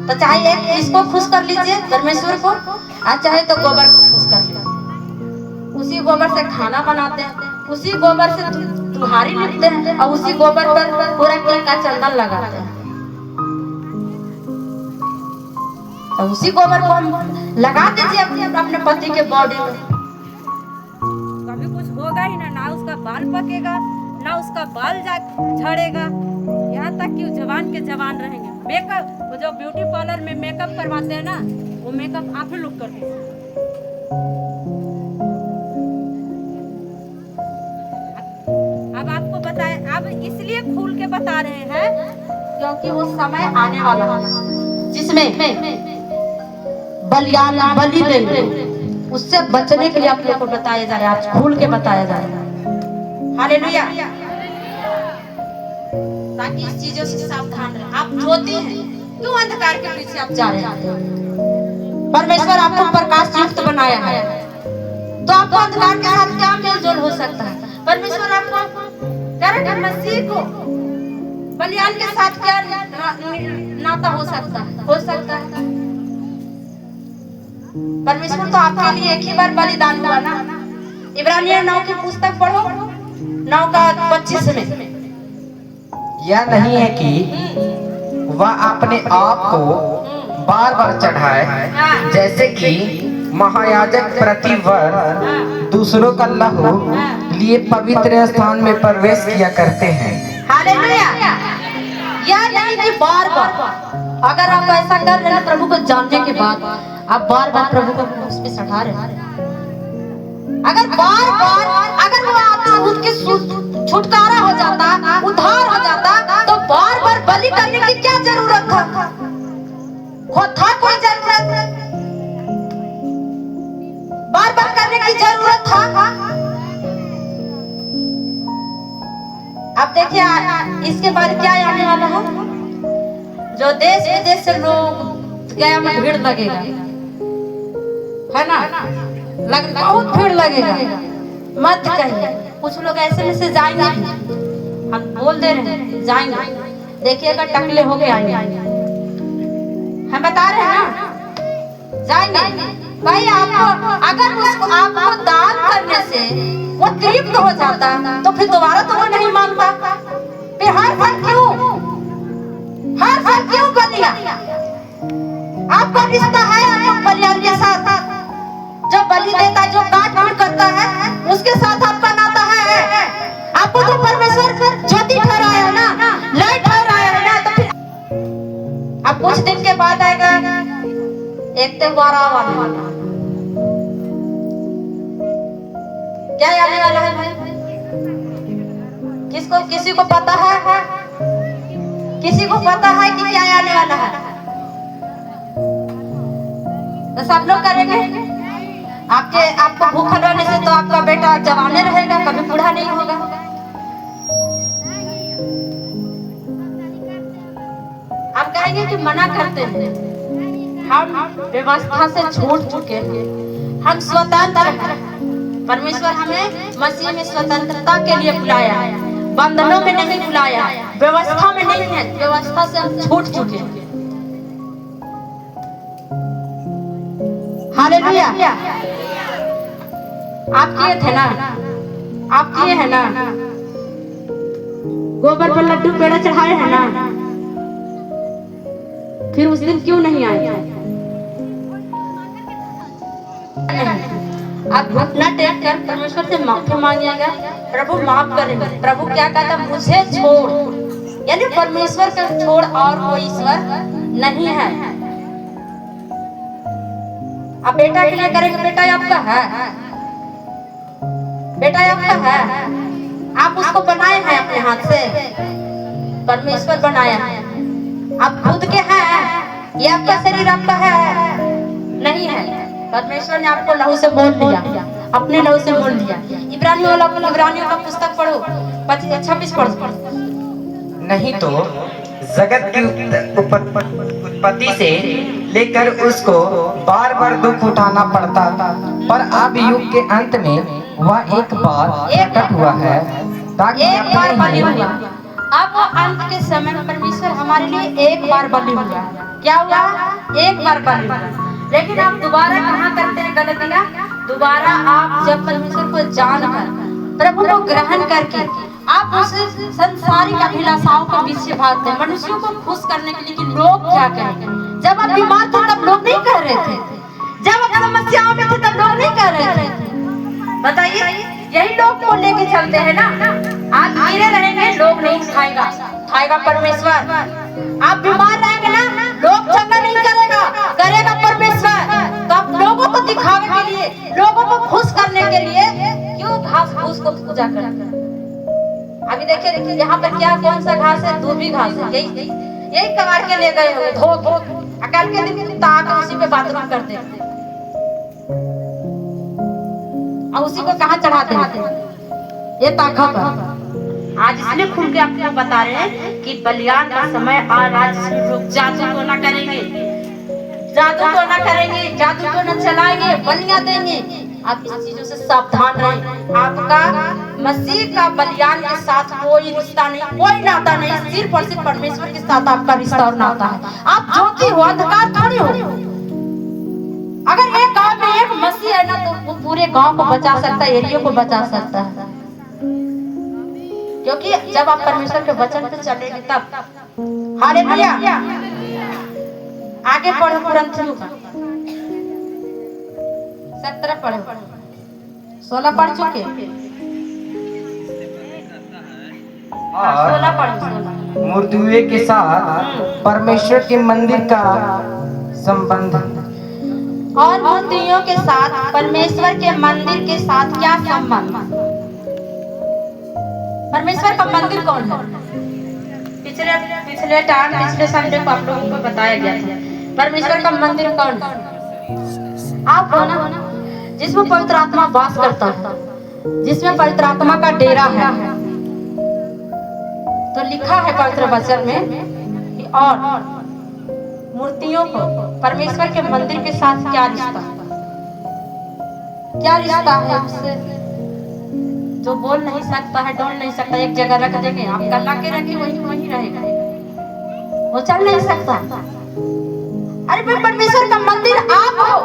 तो चाहे इसको खुश कर लीजिए परमेश्वर को, और चाहे तो गोबर को खुश कर लीजिए। उसी गोबर से खाना बनाते हैं, उसी गोबर से तुम्हारी लिखते हैं, और उसी गोबर पर पूरा केक का चंदन लगाते हैं। तो उसी गोबर को हम लगा दीजिए अपने पति के बॉडी में। कभी कुछ होगा ही ना उसका बाल पकेगा, ना उसका बाल झड़ेगा, यहाँ तक कि जवान के जवान रहेंगे। मेकअप, वो जो ब्यूटी पार्लर में मेकअप करवाते हैं ना, वो मेकअप आप ही लोग करते हैं। अब आपको बताएं, अब इसलिए खुल के बता रहे हैं क्योंकि वो समय आने वाला है जिसमें बलि देंगे, उससे बचने के लिए आप लोगों को बताया जा रहा है, आज खुल के बताया जा रहा है। हालेलुया। ताकि इस चीजों से सावधान रहें। आप ज्योति हैं, क्यों अंधकार के पीछे आप जा रहे हैं? परमेश्वर आपको प्रकाश युक्त बनाया है, तो आपको अंधकार के साथ क्या मेलजोल हो सकता है? परमेश्वर आपको कह रहे हैं मसीह को बलिदान के साथ क्या नाता हो सकता है? हो सकता है परमेश्वर तो आपके लिए एक ही बार बलिदान हुआ ना। इब्रानियों 9 की पुस्तक पढ़ो, 9 का 25 में। यह नहीं है कि वह अपने आप को बार बार चढ़ाए, जैसे कि महायाजक प्रतिवर्ष दूसरों का लहू लिए पवित्र स्थान में प्रवेश किया करते हैं। हालेलुया। यह नहीं कि बार बार, अगर आप ऐसा कर रहे हैं प्रभु को जानने के बाद, आप बार बार प्रभु को क्रूस पे चढ़ा रहे हैं। अगर बार बार अगर वो आपसे खुद के छुटकारा हो जाता, उद्धार हो जाता, तो बार बार बलि करने की क्या जरूरत था? था कोई जरूरत? बार बार करने की जरूरत था? अब देखिए इसके बाद क्या आने वाला है? जो देश विदेश से लोग गया में भीड़ लगेगा, है ना? बहुत भीड़ लगेगा, मत कहिए। कुछ लोग ऐसे में से जाएंगे, हम बोल दे रहे हैं जाएंगे, देखिएगा टकले हो गए आएंगे। हम बता रहे हैं ना, जाएंगे। भाई आपको अगर उसको आपको दान करने से वो तृप्त हो जाता, तो फिर दोबारा तो वो नहीं मांगता। फिर हर साल क्यों बलिया? आपका रिश्ता है आपको बलियान के साथ। जो बलि देता, जो काट पीट करता है, उसके साथ आपका नाता है। आपको तो परमेश्वर ज्योति ठहराया ना, लाइट ठहराया ना, तो फिर अब कुछ दिन के बाद आएगा एक त्योहार आने वाला। क्या आने वाला है भाई? किसी को पता है? किसी को पता है कि क्या आने वाला है? तो सब लोग करेंगे। आपको भूखल रहने से तो आपका बेटा जवाने रहेगा, कभी बूढ़ा नहीं होगा। आप कहेंगे कि मना करते हैं, हम व्यवस्था से छूट चुके हैं, हम स्वतंत्र हैं। परमेश्वर हमें मसीह में स्वतंत्रता के लिए बुलाया है, बंधनों में नहीं बुलाया, व्यवस्था में नहीं है। व्यवस्था से हम छूट चुके हैं। हालेलुया। आप किए थे ना, आप किए हैं ना, गोबर पर लड्डू पेड़ा चढ़ाए हैं ना, फिर उस दिन क्यों नहीं आए? आप घुटना टेक कर परमेश्वर से माफी मांगिएगा, प्रभु माफ करेंगे। प्रभु क्या कहता? मुझे छोड़, यानी परमेश्वर का छोड़ और कोई ईश्वर नहीं है। आप बेटा के लिए करेंगे, बेटा आपका है, बेटा आपका है, आप उसको बनाए हैं अपने हाथ से, परमेश्वर बनाया है। आप खुद के हैं, ये आपका शरीर आपका है नहीं है। परमेश्वर ने आपको लहू से मोल लिया, अपने लहू से मोल लिया। इब्रानियों का पुस्तक पढ़ो, 26 पढ़ो। नहीं तो जगत की उत्पत्ति से लेकर उसको बार बार दुख उठाना पड़ता, पर अब युग के अंत में वह एक बार प्रकट हुआ है, ताकि एक बार बलि हुआ। अब वो अंत के समय में परमेश्वर हमारे लिए एक बार बलि हुआ। क्या हुआ? एक बार बलि हुआ। लेकिन आप दोबारा कहाँ करते हैं गलतियाँ? दोबारा आप जब परमेश्वर को जानकर, प्रभु को ग्रहण करके आप उस संसारिक अभिलाषाओं के पीछे भागते हैं, मनुष्यों को खुश करने के लिए कि लोग क्या कहेंगे। जब आप बीमार थे तब लोग नहीं कह रहे थे, जब आप समस्याओं में थे तब लोग नहीं कह रहे थे। बताइए, यही लोग को लेके चलते हैं ना। आप गिरे रहेंगे, लोग नहीं खाएगा, खाएगा परमेश्वर। आप बीमार रहेंगे ना, लोग चंगा नहीं करेगा, करेगा परमेश्वर। तो आप लोगों को दिखावे के लिए, लोगों को खुश करने के लिए क्यों घास फूस को पूजा करते हैं? अभी देखिए यहाँ पर क्या, कौन सा घास है? दूबी घास है। यही कबाड़ के ले गए होंगे, धो अकाल के दिन ताक उसी पे बाथरूम करते हैं और उसी को कहाँ चढ़ाते हैं? ये ताका पर। आज इसलिए खुल के आपको बता रहे हैं कि बलिदान का समय आ रहा है। लोग जादू तो ना करेंगे, जादू तो ना करेंगे, जादू तो ना चलाएंगे, बलियां देंगे। आप इस चीजों से सावधान रहें। आपका मसीह का बलिदान के साथ कोई रिश्ता नहीं, कोई नाता नहीं, सिर्फ और सिर्फ परमेश्वर के साथ आपका रिश्ता और नाता है। आप ज्योति हो, अंधकार थोड़ी हो। अगर एक गांव में एक मसीह है ना तो वो पूरे गांव को बचा सकता है, एरिया को बचा सकता है। क्योंकि जब आप परमेश्वर के वचन पे चलेंगे तब। हालेलुया। आगे पढ़ो कुरिन्थियों का 17 पढ़ो, 16 पढ़ चुके, 16 पढ़ो, 16। मूर्तियों के साथ परमेश्वर के मंदिर का संबंध। और मूर्तियों के साथ परमेश्वर के मंदिर के साथ क्या संबंध? परमेश्वर का मंदिर कौन है? पिछले संडे को आप लोगों को बताया गया था। परमेश्वर का मंदिर कौन है? आप हो ना, जिसमें पवित्र आत्मा वास करता है, जिसमें पवित्र आत्मा का डेरा है। तो लिखा है पवित्र वचन में कि और मूर्तियों को परमेश्वर के मंदिर के साथ क्या रिश्ता, क्या रिश्ता है उससे? जो बोल नहीं सकता है, डोल नहीं सकता, एक जगह रख देंगे, आप गला के रखिए, वही वही रहेगा, वो चल नहीं सकता। अरे भाई, परमेश्वर का मंदिर आप हो,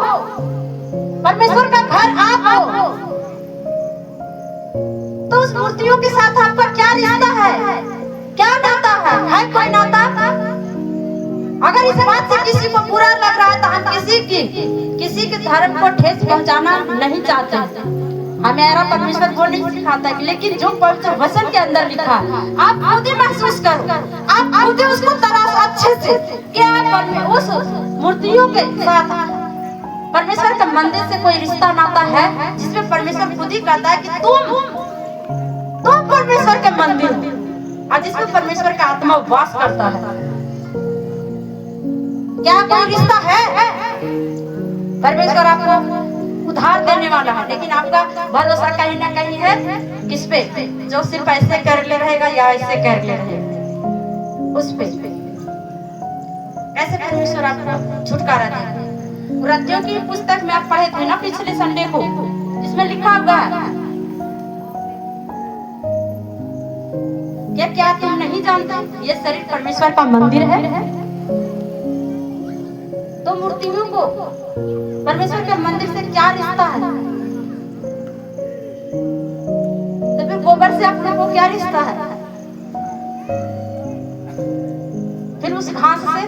परमेश्वर का घर आप हो, तो उस मूर्तियों के साथ आपका क्या रिश्ता है, क्या नाता है कोई नाता? अगर इस बात से किसी को बुरा लग रहा है तो हम किसी के धर्म को ठेस पहुंचाना नहीं चाहते। हमारा परमेश्वर वो नहीं सिखाता है, लेकिन जो पवित्र वचन के अंदर लिखा आप खुद ही महसूस करो, आप खुद ही उसको तराश अच्छे से कि आप उस मूर्तियों के साथ परमेश्वर के मंदिर से कोई रिश्ता नाता है, जिसमें परमेश्वर खुद ही कहता है कि तुम परमेश्वर के मंदिर हो, और जिसमें परमेश्वर का आत्मा वास करता है। क्या कोई रिश्ता है? परमेश्वर आपको उधार देने वाला है, लेकिन आपका भरोसा कहीं ना कहीं है किस पे? जो सिर्फ ऐसे कर ले रहेगा या ऐसे कर ले रहेगा, उस पे। कैसे परमेश्वर आपको छुटकारा देगा? कुरिन्थियों की पुस्तक में आप पढ़े थे ना पिछले संडे को, जिसमें लिखा हुआ है क्या तुम नहीं जानते ये शरीर परमेश्वर का मंदिर है? तो मूर्तियों को परमेश्वर के मंदिर से क्या रिश्ता है? तो फिर गोबर से आप लोगों को क्या रिश्ता है? फिर उस घास से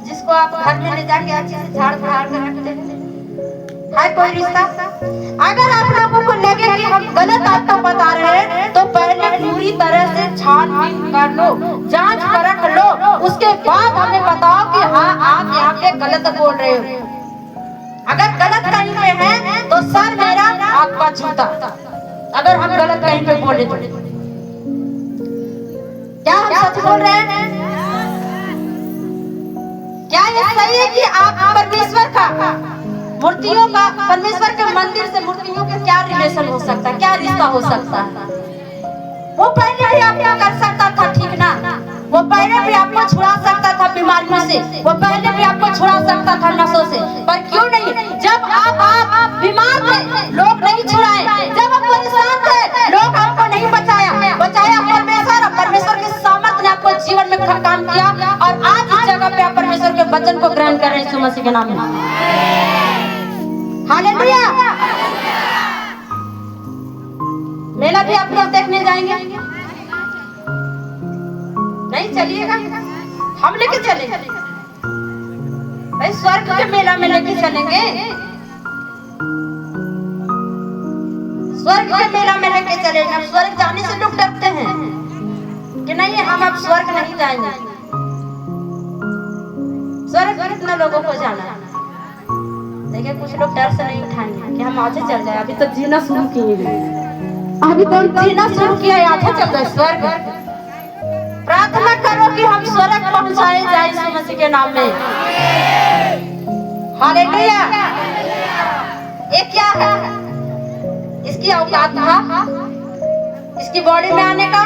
जिसको आप घर में ले जाके अच्छे से झाड़ फुहार कर रखते हैं, है कोई रिश्ता? अगर आप लोगों को लगे कि हम गलत आपको बता रहे हैं तो पहले पूरी तरह से छानबीन कर लो, जांच परख लो, उसके बाद हमें बताओ कि हाँ आप यहाँ पे गलत बोल रहे हो। अगर गलत कहीं पे है तो सर मेरा आपका जूता, अगर हम गलत कहीं पे बोले तो। क्या हम सच बोल रहे हैं? क्या ये सही है कि आप परमेश्वर का मूर्तियों का परमेश्वर के मंदिर से मूर्तियों के क्या रिलेशन हो सकता है, क्या रिश्ता हो सकता है? वो पहले भी आपको कर सकता था, ठीक ना? वो पहले भी आपको छुड़ा सकता था बीमारियों से, वो पहले भी आपको छुड़ा सकता था नशों से, पर क्यों नहीं? जब आप बीमार थे लोग नहीं छुड़ाए, जब आप परेशान थे लोग आपको नहीं बचाया परमेश्वर। परमेश्वर के सामर्थ ने आपको जीवन में काम किया और आज इस जगह पे आप परमेश्वर के वचन को ग्रहण कर रहे हैं यीशु मसीह के नाम में। हालेलुया। मेला भी आप लोग देखने जाएंगे? नहीं चलिएगा? हम लेके चलेंगे भाई, स्वर्ग के मेला में लेके चलेंगे, स्वर्ग के मेला में लेके चलेंगे। अब स्वर्ग जाने से लोग डरते हैं कि नहीं हम अब स्वर्ग नहीं जाएंगे। स्वर्ग कितना लोगों को जाना है, देखिए कुछ लोग डर से नहीं उठाएंगे कि हम आगे चल जाए, अभी तो जीना शुरू किए हैं, अभी तो जीना शुरू किया है, आगे चल जाए स्वर्ग। प्रार्थना करो कि हम स्वर्ग पहुंचाए जाए यीशु मसीह के नाम में। हालेलुया। ये क्या है? इसकी औकात था इसकी बॉडी में आने का?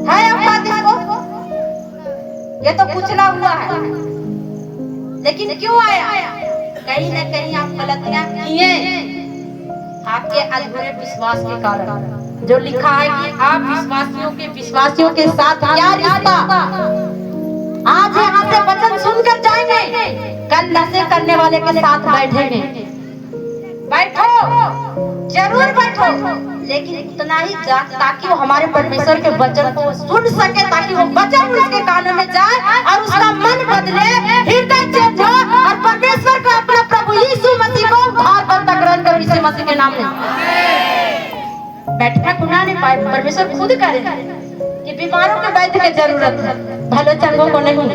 है औकात इसको? ये तो कुचला हुआ है, लेकिन क्यों आया? कहीं न कहीं आप गलतियां किए, आपके अधूरे विश्वास के कारण। जो लिखा है कि आप विश्वासियों के साथ क्या रिश्ता। आज यहाँ से वचन सुनकर जाएंगे, कल नशे करने वाले के साथ बैठेंगे। बैठो, जरूर बैठो, लेकिन उतना ही ताकि वो हमारे परमेश्वर के वचन को सुन सके, ताकि वो वचन उसके कानों में जाए और उसका मन बदले, हृदय चेंज हो और परमेश्वर को अपना प्रभु यीशु मसीह को उद्धार करता ग्रहण कर यीशु मसीह के नाम में। बैठना गुनाह नहीं, पाए परमेश्वर खुद करे कि बीमारों के वैद्य की जरूरत है, भले चंगों को नहीं।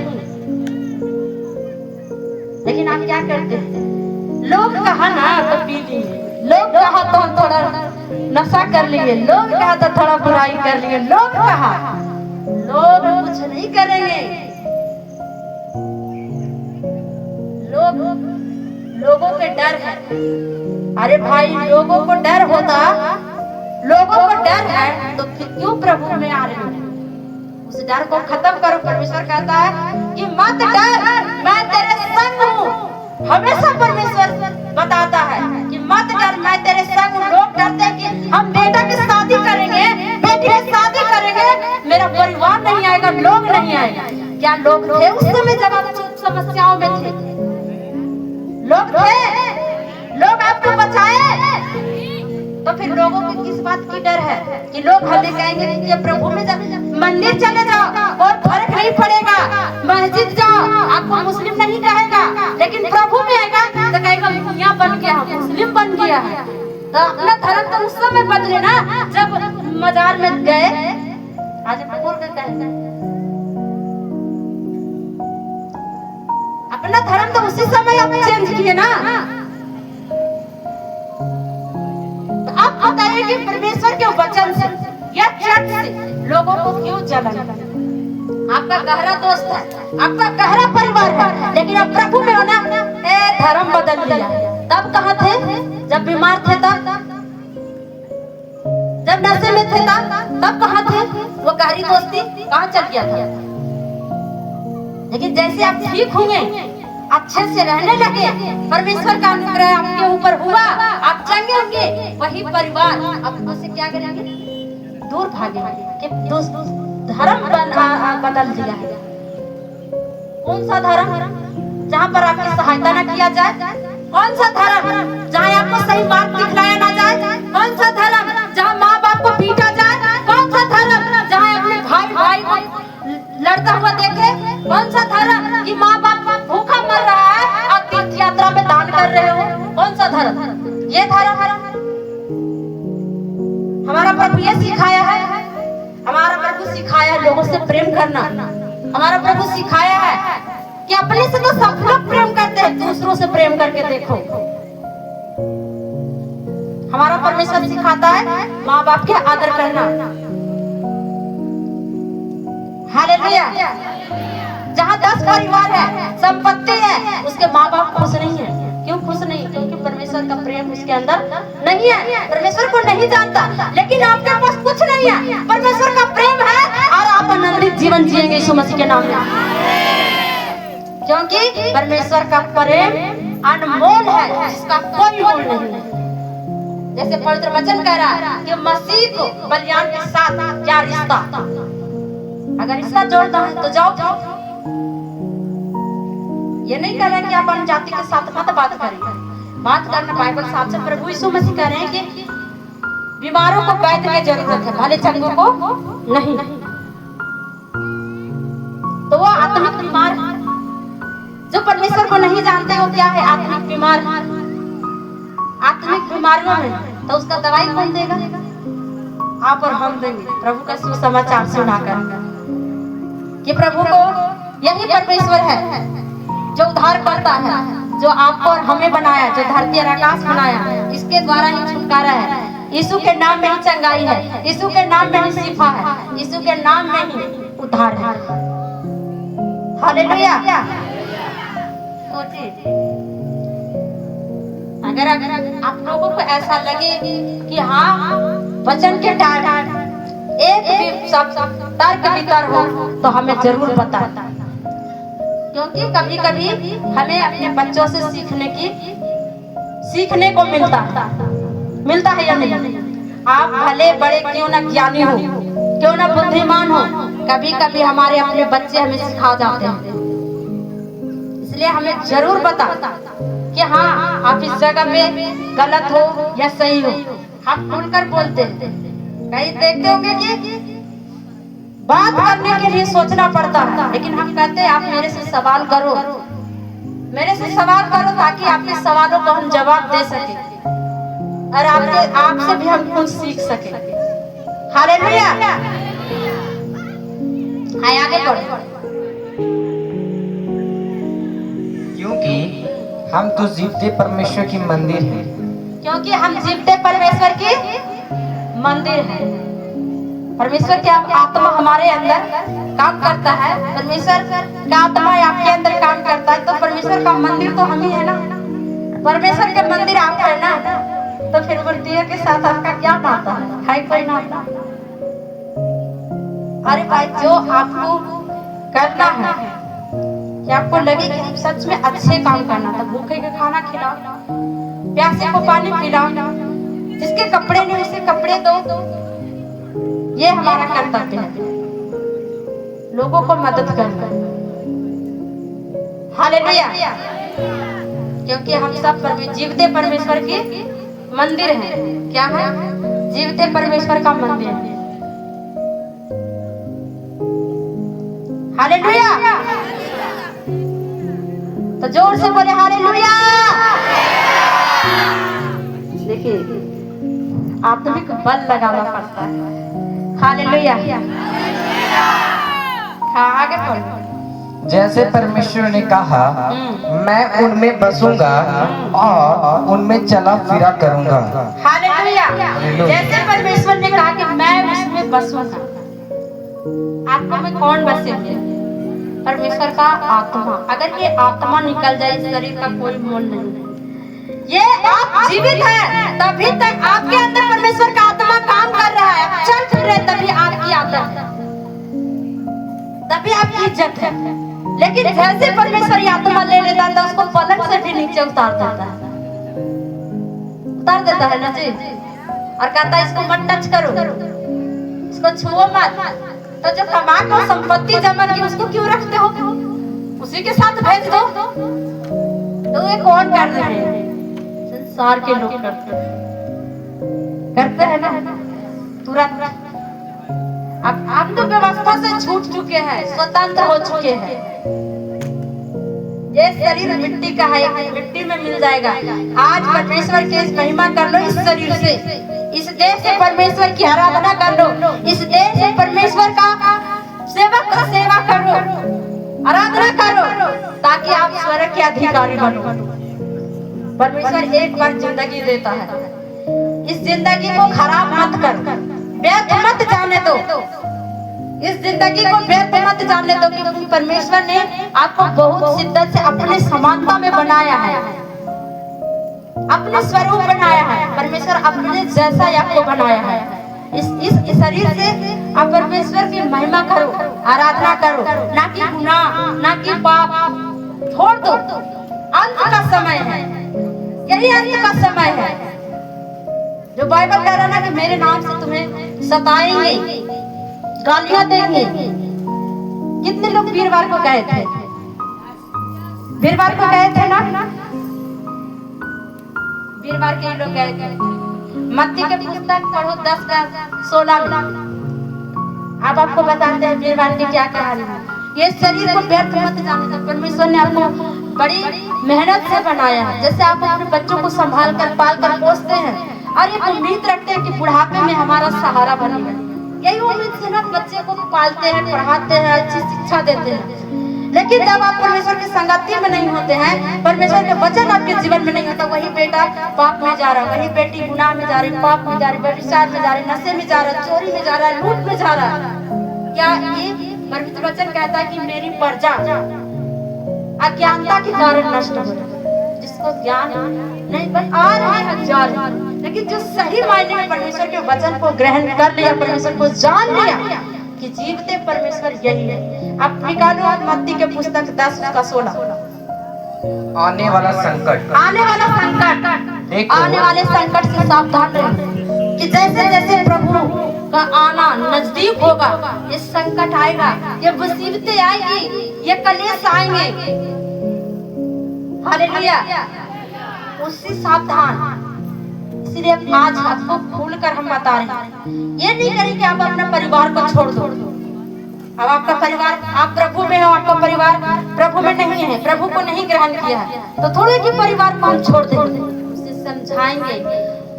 लेकिन आप क्या करते हैं? लोग कहा ना तो पी लेंगे, लोग कहा तो थोड़ा नशा कर लेंगे, लोग कहा तो थोड़ा बुराई कर लेंगे, लोग कहा, लोग कुछ नहीं करेंगे। लोगों के डर है। अरे भाई, लोगों को डर होता, लोगों को डर है तो फिर क्यों प्रभु में आ रहे हो? उस डर को खत्म करो। परमेश्वर कहता है कि मत डर, मैं तेरे संग हूँ। हमेशा परमेश्वर बताता है कि मत डर, मैं तेरे संग हूँ। लोग डरते हैं कि हम बेटा की शादी करेंगे, बेटी की शादी करेंगे, मेरा परिवार नहीं आएगा, लोग नहीं आएगा। क्या लोग थे उस समय जब आप समस्याओं में थे? लोग थे, लोग आपको बचाए। तो फिर लोगों को किस बात की डर है कि लोग हमें कहेंगे कि प्रभु में मंदिर चले जाओ और फर्क नहीं पड़ेगा, मस्जिद जाओ आपको मुस्लिम नहीं कहेगा, लेकिन प्रभु में आएगा तो कहेगा मियां बन गया, मुस्लिम बन गया है। तो अपना धर्म तो उस समय बदले ना जब मजार में गए। आज अपना धर्म तो उसी समय आप चेंज किए ना। आप बताइए कि परमेश्वर के वचन से या चट से लोगों को क्यों जलन? आपका गहरा दोस्त है, आपका गहरा परिवार है, लेकिन अब प्रभु में हो ना, धर्म बदल लिया। तब कहाँ थे जब बीमार थे? तब जब नशे में थे तब कहाँ थे? वो गहरी दोस्ती कहाँ चल गया था? लेकिन जैसे आप ठीक होंगे, अच्छे से रहने लगे, परमेश्वर का अनुग्रह आपके ऊपर हुआ, आप चंगे होंगे, वही परिवार आपको से क्या करेंगे? दूर भागेंगे कि दोस्त धर्म बदल दिया है। कौन सा धर्म? जहाँ पर आपकी सहायता न किया जाए। कौन सा धर्म? जहाँ आपको सही बात दिखलाया ना जाए। कौन सा धर्म? जहाँ माँ बाप को पीटा जाए। कौन सा धर्म? जहाँ अपने भाई को लड़ता हुआ देखे। कौन सा धर्म कि माँ बाप भूखा मर रहा है और तीर्थ यात्रा में दान कर रहे हो? कौन सा धर्म? ये धर्म हमारा प्रभु ये सिखाया है। हमारा प्रभु सिखाया है लोगों से प्रेम करना। हमारा प्रभु सिखाया है कि अपने से तो सब लोग प्रेम करते हैं, दूसरों से प्रेम करके देखो। हमारा परमेश्वर सिखाता है माँ बाप के आदर करना। हालेलुया। जहाँ 10 परिवार है, संपत्ति है, उसके माँ बाप खुश नहीं है। क्यों खुश नहीं? क्योंकि परमेश्वर का प्रेम उसके अंदर नहीं है, परमेश्वर को नहीं जानता। लेकिन आपके पास कुछ नहीं है, परमेश्वर का प्रेम है और आप आनंदित जीवन जिएंगे यीशु मसीह के नाम में। क्योंकि परमेश्वर का प्रेम अनमोल है, जिसका कोई मोल नहीं है। जैसे पवित्र वचन कह रहा है कि मसीह को बलिदान के साथ क्या रिश्ता? अगर रिश्ता जोड़ना है तो जाओ। ये नहीं कह रहे कि आप अन्य जाति के साथ मत बात करिए। बात करना बाइबल साफ से प्रभु यीशु मसीह कह रहे हैं कि बीमारों को वैद्य की जरूरत है, भले चंगों को नहीं। तो वो आत्मिक बीमार जो परमेश्वर को नहीं जानते हो क्या है? आत्मिक बीमार। आत्मिक बीमारियों में तो उसका दवाई कौन देगा? आप और हम देंगे। प्रभु का सुसमाचार सुनाकर कि प्रभु को यही परमेश्वर है जो उद्धार करता है, जो आपको और हमें बनाया, जो धरती और आकाश बनाया, इसके द्वारा ही छुटकारा है। यीशु के नाम में ही चंगाई है, यीशु के नाम में ही शिफा है, यीशु के नाम में ही उद्धार है। हालेलुया। अगर आप लोगों को ऐसा लगे कि हाँ वचन के टाइम एक भी शब्द तर्क वितर्क हो तो हमें जरूर बताना, क्योंकि कभी कभी हमें अपने बच्चों से सीखने को मिलता है या नहीं। आप भले बड़े क्यों ना ज्ञानी हो, क्यों ना बुद्धिमान हो, कभी कभी हमारे अपने बच्चे हमें सिखा जाते हैं। इसलिए हमें जरूर बता कि हाँ आप इस जगह पे गलत हो या सही हो। हम खुलकर बोलते हैं। कहीं देखते होंगे कि बात करने के लिए सोचना पड़ता है, लेकिन हम कहते हैं आप मेरे से सवाल करो, ताकि आपके सवालों को हम जवाब दे सके और आपसे भी हम कुछ सीख सके। हालेलुया। आगे बढ़ो। क्योंकि हम तो जीवते परमेश्वर की मंदिर हैं। क्योंकि हम जीवते परमेश्वर की मंदिर हैं। परमेश्वर की आत्मा हमारे अंदर काम करता है। परमेश्वर का आत्मा आपके अंदर काम करता है, तो परमेश्वर का मंदिर तो हम ही है ना। परमेश्वर के मंदिर आप है ना, तो फिर मूर्तियों के साथ आपका क्या नाता है? कोई नाता? अरे भाई, जो आपको करना है कि आपको लगे कि आप सच में अच्छे काम करना, तो भूखे को खाना खिलाओ, प्यासे को पानी पिलाओ, जिसके कपड़े नहीं उसे कपड़े दो। ये हमारा कर्तव्य है, लोगों को मदद करना। हालेलुया। क्योंकि हम सब जीवते परमेश्वर की मंदिर हैं। क्या है? जीवते परमेश्वर का मंदिर है। हालेलुया। तो जोर से बोले हालेलुया। देखिए, आत्मिक बल लगाना पड़ता है। हालेलुया। हाँ, आगे पढ़ो। जैसे परमेश्वर ने कहा, मैं उनमें बसूंगा और उनमें चला फिरा करूंगा। हालेलुया। जैसे परमेश्वर ने कहा कि मैं उसमें बसूंगा। आत्मा में कौन बसेंगे? परमेश्वर का आत्मा। अगर ये आत्मा निकल जाए, इस शरीर का कोई मोल नहीं। ये आप जीवित हैं, तभी तक आपके अंदर परमेश्वर का आत्मा काम कर रहा है। चल फिर रहे, तभी आपकी आदत है, तभी आपकी इज्जत है। लेकिन जैसे परमेश्वर आत्मा ले लेता है, तो उसको पलक से भी नीचे उतार देता है ना जी। और कहता है इसको मत टच करो, इसको छुओ मत। तो जो कमा को संपत्ति जमा की, उसको क्यों रखते हो? उसी के साथ भेज दो। तो ये कौन कर रहे हैं? संसार के लोग करते हैं ना तुरंत। अब हम तो व्यवस्था से छूट चुके हैं, स्वतंत्र हो चुके हैं। ये शरीर मिट्टी का है, मिट्टी में मिल जाएगा। आज परमेश्वर की महिमा कर लो इस शरीर से। इस देह से परमेश्वर की आराधना कर लो। इस देह से परमेश्वर का सेवक का सेवा करो, आराधना करो, ताकि आप स्वर्ग के अधिकारी बनो। परमेश्वर एक बार जिंदगी देता है, इस जिंदगी को खराब मत कर, व्यर्थ मत जाने दो। इस जिंदगी को व्यर्थ मत जाने दो, क्योंकि परमेश्वर ने आपको बहुत शिद्दत से अपने समानता में बनाया है, अपने स्वरूप बनाया है। परमेश्वर अपने जैसा ही आपको बनाया है। इस शरीर से आप परमेश्वर की महिमा करो, आराधना करो, ना कि गुनाह, ना कि पाप। छोड़ दो, अंत का समय है, यही अंत का समय है। जो बाइबल कह रहा ना कि मेरे नाम से तुम्हें सताएंगे, गालियां देंगे। कितने लोग वीरवार को गए थे? वीरवार को गए थे ना? वीरवार के लोग गए थे। मत्ती के पुस्तक पढ़ो 10 का 16 में। अब आपको बताते हैं वीरवार की क्या कहानी है। ये शरीर को व्यर्थ मत जाने दो। परमेश्वर ने आपको बड़ी मेहनत से बनाया है। जैसे आप अपने बच्चों को संभाल कर, पाल कर पोसते हैं और ये उम्मीद रखते हैं कि बुढ़ापे में हमारा सहारा बनेगा। यही उम्मीद से ना बच्चे को पालते हैं, पढ़ाते हैं, अच्छी शिक्षा देते हैं। लेकिन जब आप परमेश्वर की संगति में नहीं होते हैं, परमेश्वर के वचन आपके जीवन में नहीं होता, वही बेटा पाप में जा रहा है, वही बेटी गुनाह में जा रही, पाप में जा रही, व्यभिचार में जा रही, नशे में जा रहा, चोरी में जा रहा, लूट में जा रहा। क्या ये पवित्र वचन कहता है कि मेरी प्रजा अज्ञानता के कारण नष्ट हो, जिसको ज्ञान नहीं, बस आज भी हजार लेकिन जो सही मायने में परमेश्वर के वचन को ग्रहण कर लिया, परमेश्वर को जान लिया कि जीवते परमेश्वर यही है। आप निकालो मत्ती के पुस्तक 10:16। आने वाला संकट, आने वाला संकट, देखो, आने वाले संकट से सावधान रहें कि जैसे जैसे प्रभु का आना नजदीक होगा, ये संकट आएगा, ये मुसीबतें आएंगी, ये कलेश आएंगे। हालेलुया, उससे सावधान। इसलिए आज आपको खुलकर हम बता रहे हैं, ये नहीं करें कि आप अपना परिवार को छोड़ दो। अब आपका परिवार, आप प्रभु में हो, आपका परिवार प्रभु में नहीं है, प्रभु को नहीं ग्रहण किया है, तो थोड़े कि परिवार को हम छोड़ देंगे। उसे समझाएंगे,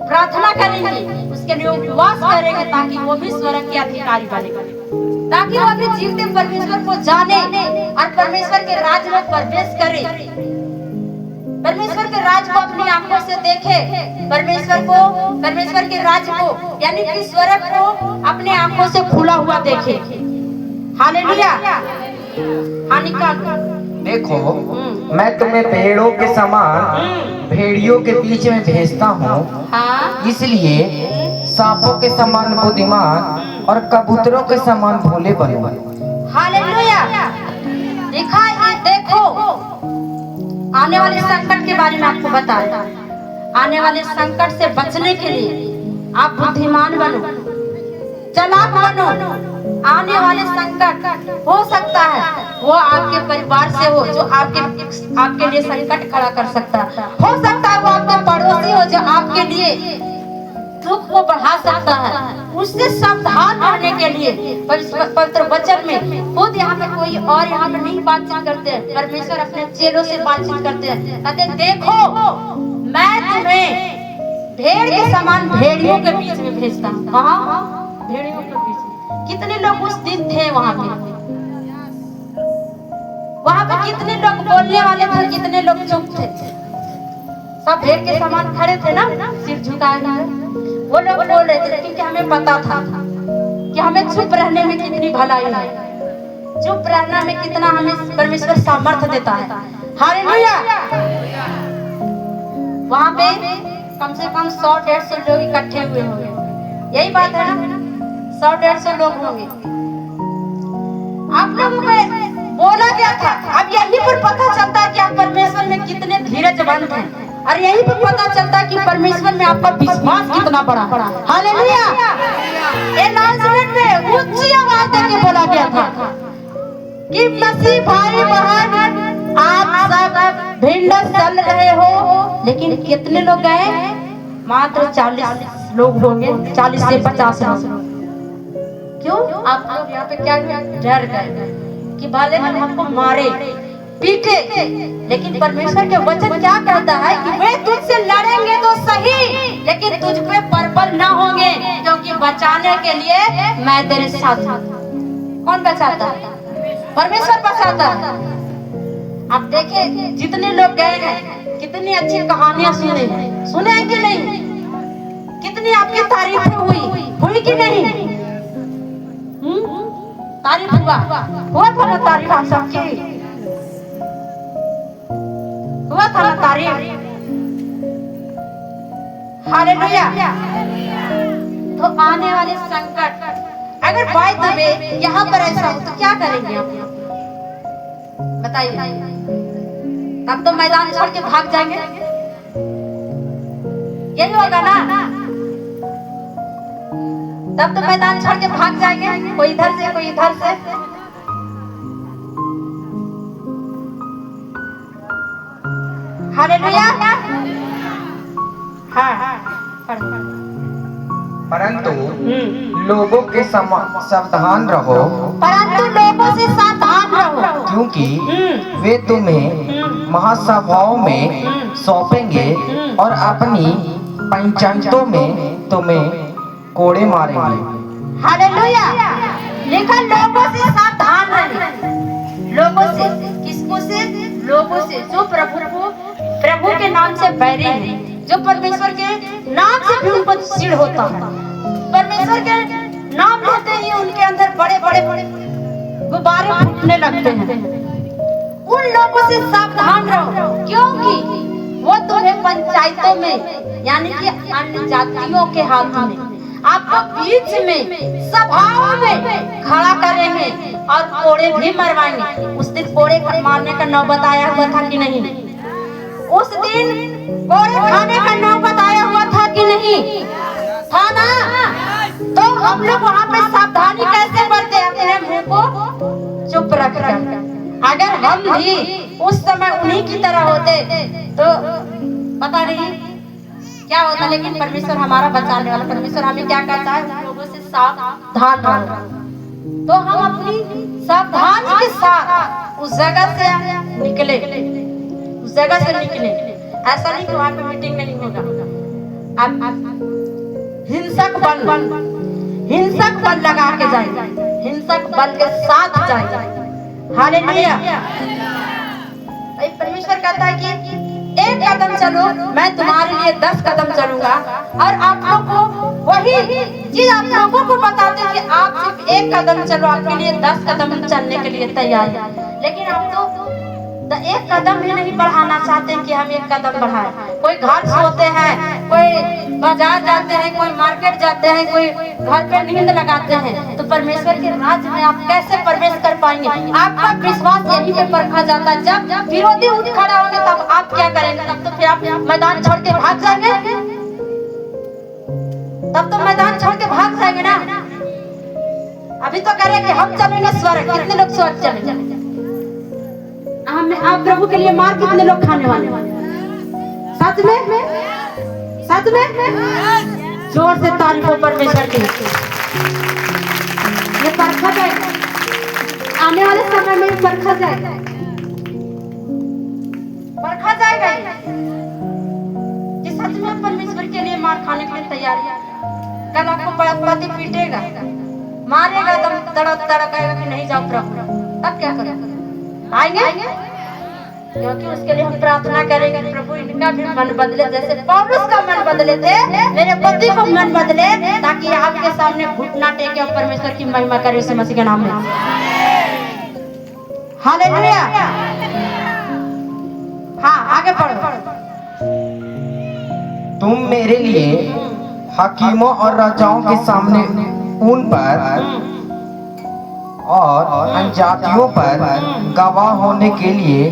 प्रार्थना करेंगे, उसके लिए उपवास करेंगे, ताकि वो भी स्वर्ग के अधिकारी बने, ताकि वो अपने जीवते परमेश्वर को जाने और परमेश्वर के राज में प्रवेश करे, परमेश्वर के राज को अपनी आंखों से देखे, परमेश्वर के राज को यानी कि स्वर्ग को अपने आंखों से खुला हुआ देखे। हालेलुया। हानिका देखो, मैं तुम्हें पेड़ों के समान भेड़ियों के बीच में भेजता हूँ, हाँ, इसलिए सांपों के समान बुद्धिमान और कबूतरों के समान भोले बनो। हालेलुया। देखा, ये देखो, आने वाले संकट के बारे में आपको बता रहा हूं। आने वाले संकट से बचने के लिए आप बुद्धिमान बनो, चालाक बनो। आने वाले संकट हो सकता है वो आपके परिवार से हो, जो आपके लिए संकट खड़ा कर सकता है। हो सकता है वो आपके पड़ोसी हो, जो आपके लिए दुख को बढ़ा सकता है। उससे सावधान रहने के लिए पवित्र वचन में खुद यहाँ पे कोई और यहाँ पे नहीं बातचीत करते हैं, परमेश्वर अपने चेलों से बातचीत करते हैं, कहते देखो मैं तुम्हें भेड़ के समान भेड़ियों के बीच में भेजता हूँ। कहाँ? भेड़ियों के बीच में। कितने लोग उस दिन थे वहाँ पे? वहाँ पे कितने लोग बोलने वाले थे, कितने लोग चुप थे? सब भेड़ के समान खड़े थे ना, सिर झुकाए हुए। वो लोग बोल रहे थे क्योंकि हमें पता था कि हमें चुप रहने में कितनी भलाई है, चुप रहना में कितना हमें परमेश्वर सामर्थ्य देता है। हालेलुया। वहाँ पे कम से कम 100-150 लोग इकट्ठे हुए होंगे, यही बात है ना, 100-150 लोग होंगे। आप लोगों को बोला गया था। अब यहीं पर पता चलता है कि आप परमेश्वर में कितने धीरजवंत हैं, और यहीं पर पता चलता है कि परमेश्वर में आपका विश्वास कितना बड़ा। हालेलुया। ये अनाउंसमेंट में ऊंची आवाज देके बोला गया था कि मसीह भाई बहन आप सब भिंड चल रहे हो, लेकिन कितने लोग गए? मात्र 40 लोग होंगे, 40 से 50 लोग। क्यों? आप लोग यहाँ पे क्या डर गए कि भले हमको मारे पीटे, लेकिन परमेश्वर के वचन क्या कहता है कि वे तुझसे लड़ेंगे तो सही, लेकिन तुझ पे प्रबल ना होंगे, क्योंकि बचाने के लिए मैं तेरे साथ हूं। कौन बचाता है? परमेश्वर बचाता है। आप देखे जितने लोग गए हैं, कितनी अच्छी कहानियां सुने हैं कि नहीं? कितनी आपकी तारीफ हुई कि नहीं? तारीफ हुआ था ना? तारीफ आप सबकी हुआ था ना? तारीफ। हालेलुया। तो आने वाले संकट, अगर बाय द वे यहाँ पर ऐसा हो तो क्या करेंगे आप? बताइए। तब तो मैदान छोड़ के भाग जाएंगे, यही होगा ना? तब तो मैदान छोड़ के भाग जाएंगे, कोई इधर से कोई इधर से। हालेलुया। हाँ, परंतु लोगों के सावधान रहो, परंतु लोगों से सावधान रहो, क्योंकि वे तुम्हें महासभाओं में सौंपेंगे और अपनी पंचायतों में तुम्हें कोड़े मारेंगे। हालेलुया। लिखा लोगों से सावधान रहे। लोगों से, किसको से? लोगों से जो प्रभु के नाम से बैरी हैं, जो परमेश्वर के नाम से भी उनको चिढ़ होता है। परमेश्वर के नाम लेते ही उनके अंदर बड़े बड़े गुब्बारे फूटने लगते हैं। उन लोगों से सावधान रहो, क्योंकि वो तुम्हें पंचायतों में यानी कि अन्य जातियों के हाथ में, आपको बीच में सभाओं में खड़ा करेंगे और कोड़े भी मरवाएंगे। उस दिन कोड़े मारने का नौबत आया हुआ था कि नहीं? उस दिन कोड़े खाने का नौबत आया हुआ था कि नहीं? था ना? तो हम लोग वहाँ पे सावधानी कैसे बरते? अपने मुंह को चुप रखकर। अगर हम भी उस समय उन्हीं की तरह होते तो पता नहीं क्या होता, लेकिन परमेश्वर हमारा बचाने वाला, परमेश्वर हमें क्या कहता है? उन लोगों से सावधान रहो। तो हम अपनी सावधानी के साथ उस जगह से निकले, उस जगह से निकले। ऐसा नहीं कि वहाँ पे मीटिंग नहीं होगा। अब हिंसक बल लगा के जाए, हिंसक बल के साथ जाए। हालेलुया। परमेश्वर कहता है कि एक कदम चलो, मैं तुम्हारे लिए 10 कदम चलूंगा। और आप लोगों को वही चीज आप लोगों को बताते हैं कि आप सिर्फ एक कदम चलो, आपके लिए 10 कदम चलने के लिए तैयार है। लेकिन आप तो एक कदम भी नहीं बढ़ाना चाहते कि हम एक कदम बढ़ाएं। कोई घर सोते हैं, कोई बाजार जाते हैं, कोई मार्केट जाते हैं, कोई घर पे नींद लगाते हैं। तो परमेश्वर के राज्य में आप कैसे प्रवेश कर पाएंगे? आपका विश्वास यहीं पे परखा जाता है। जब विरोधी उठ खड़ा होंगे तब आप क्या करेंगे? तब तो फिर आप मैदान छोड़ के भाग जाएंगे, तब तो मैदान छोड़ के भाग जाएंगे ना। अभी तो कह रहे कि हम चलेंगे स्वर्ग। कितने लोग स्वर्ग चलेंगे? आप प्रभु के लिए मार कितने लोग खाने वाले? सच में? सच में? जोर से तारीफ हो परमेश्वर की। ये परखा जाएगा, आने वाले समय में परखा जाएगा, परखा जाएगा कि सच में परमेश्वर के लिए मार खाने के लिए तैयार है। कल आपको पति पीटेगा, मारेगा, एकदम तड़क तड़केगा कि नहीं जाओ प्रभु, तब क्या करेंगे? आएंगे? क्योंकि उसके लिए हम प्रार्थना करेंगे, प्रभु इनका भी मन बदले, जैसे पौलुस का मन बदले थे, मेरे पति को मन बदले, ताकि आपके सामने घुटना टेके और परमेश्वर की महिमा करे यीशु मसीह के नाम में। हालेलुया। हाँ, आगे बढ़ो। तुम मेरे लिए हकीमों और राजाओं के सामने उन पर और अन्यजातियों पर गवाह होने के लिए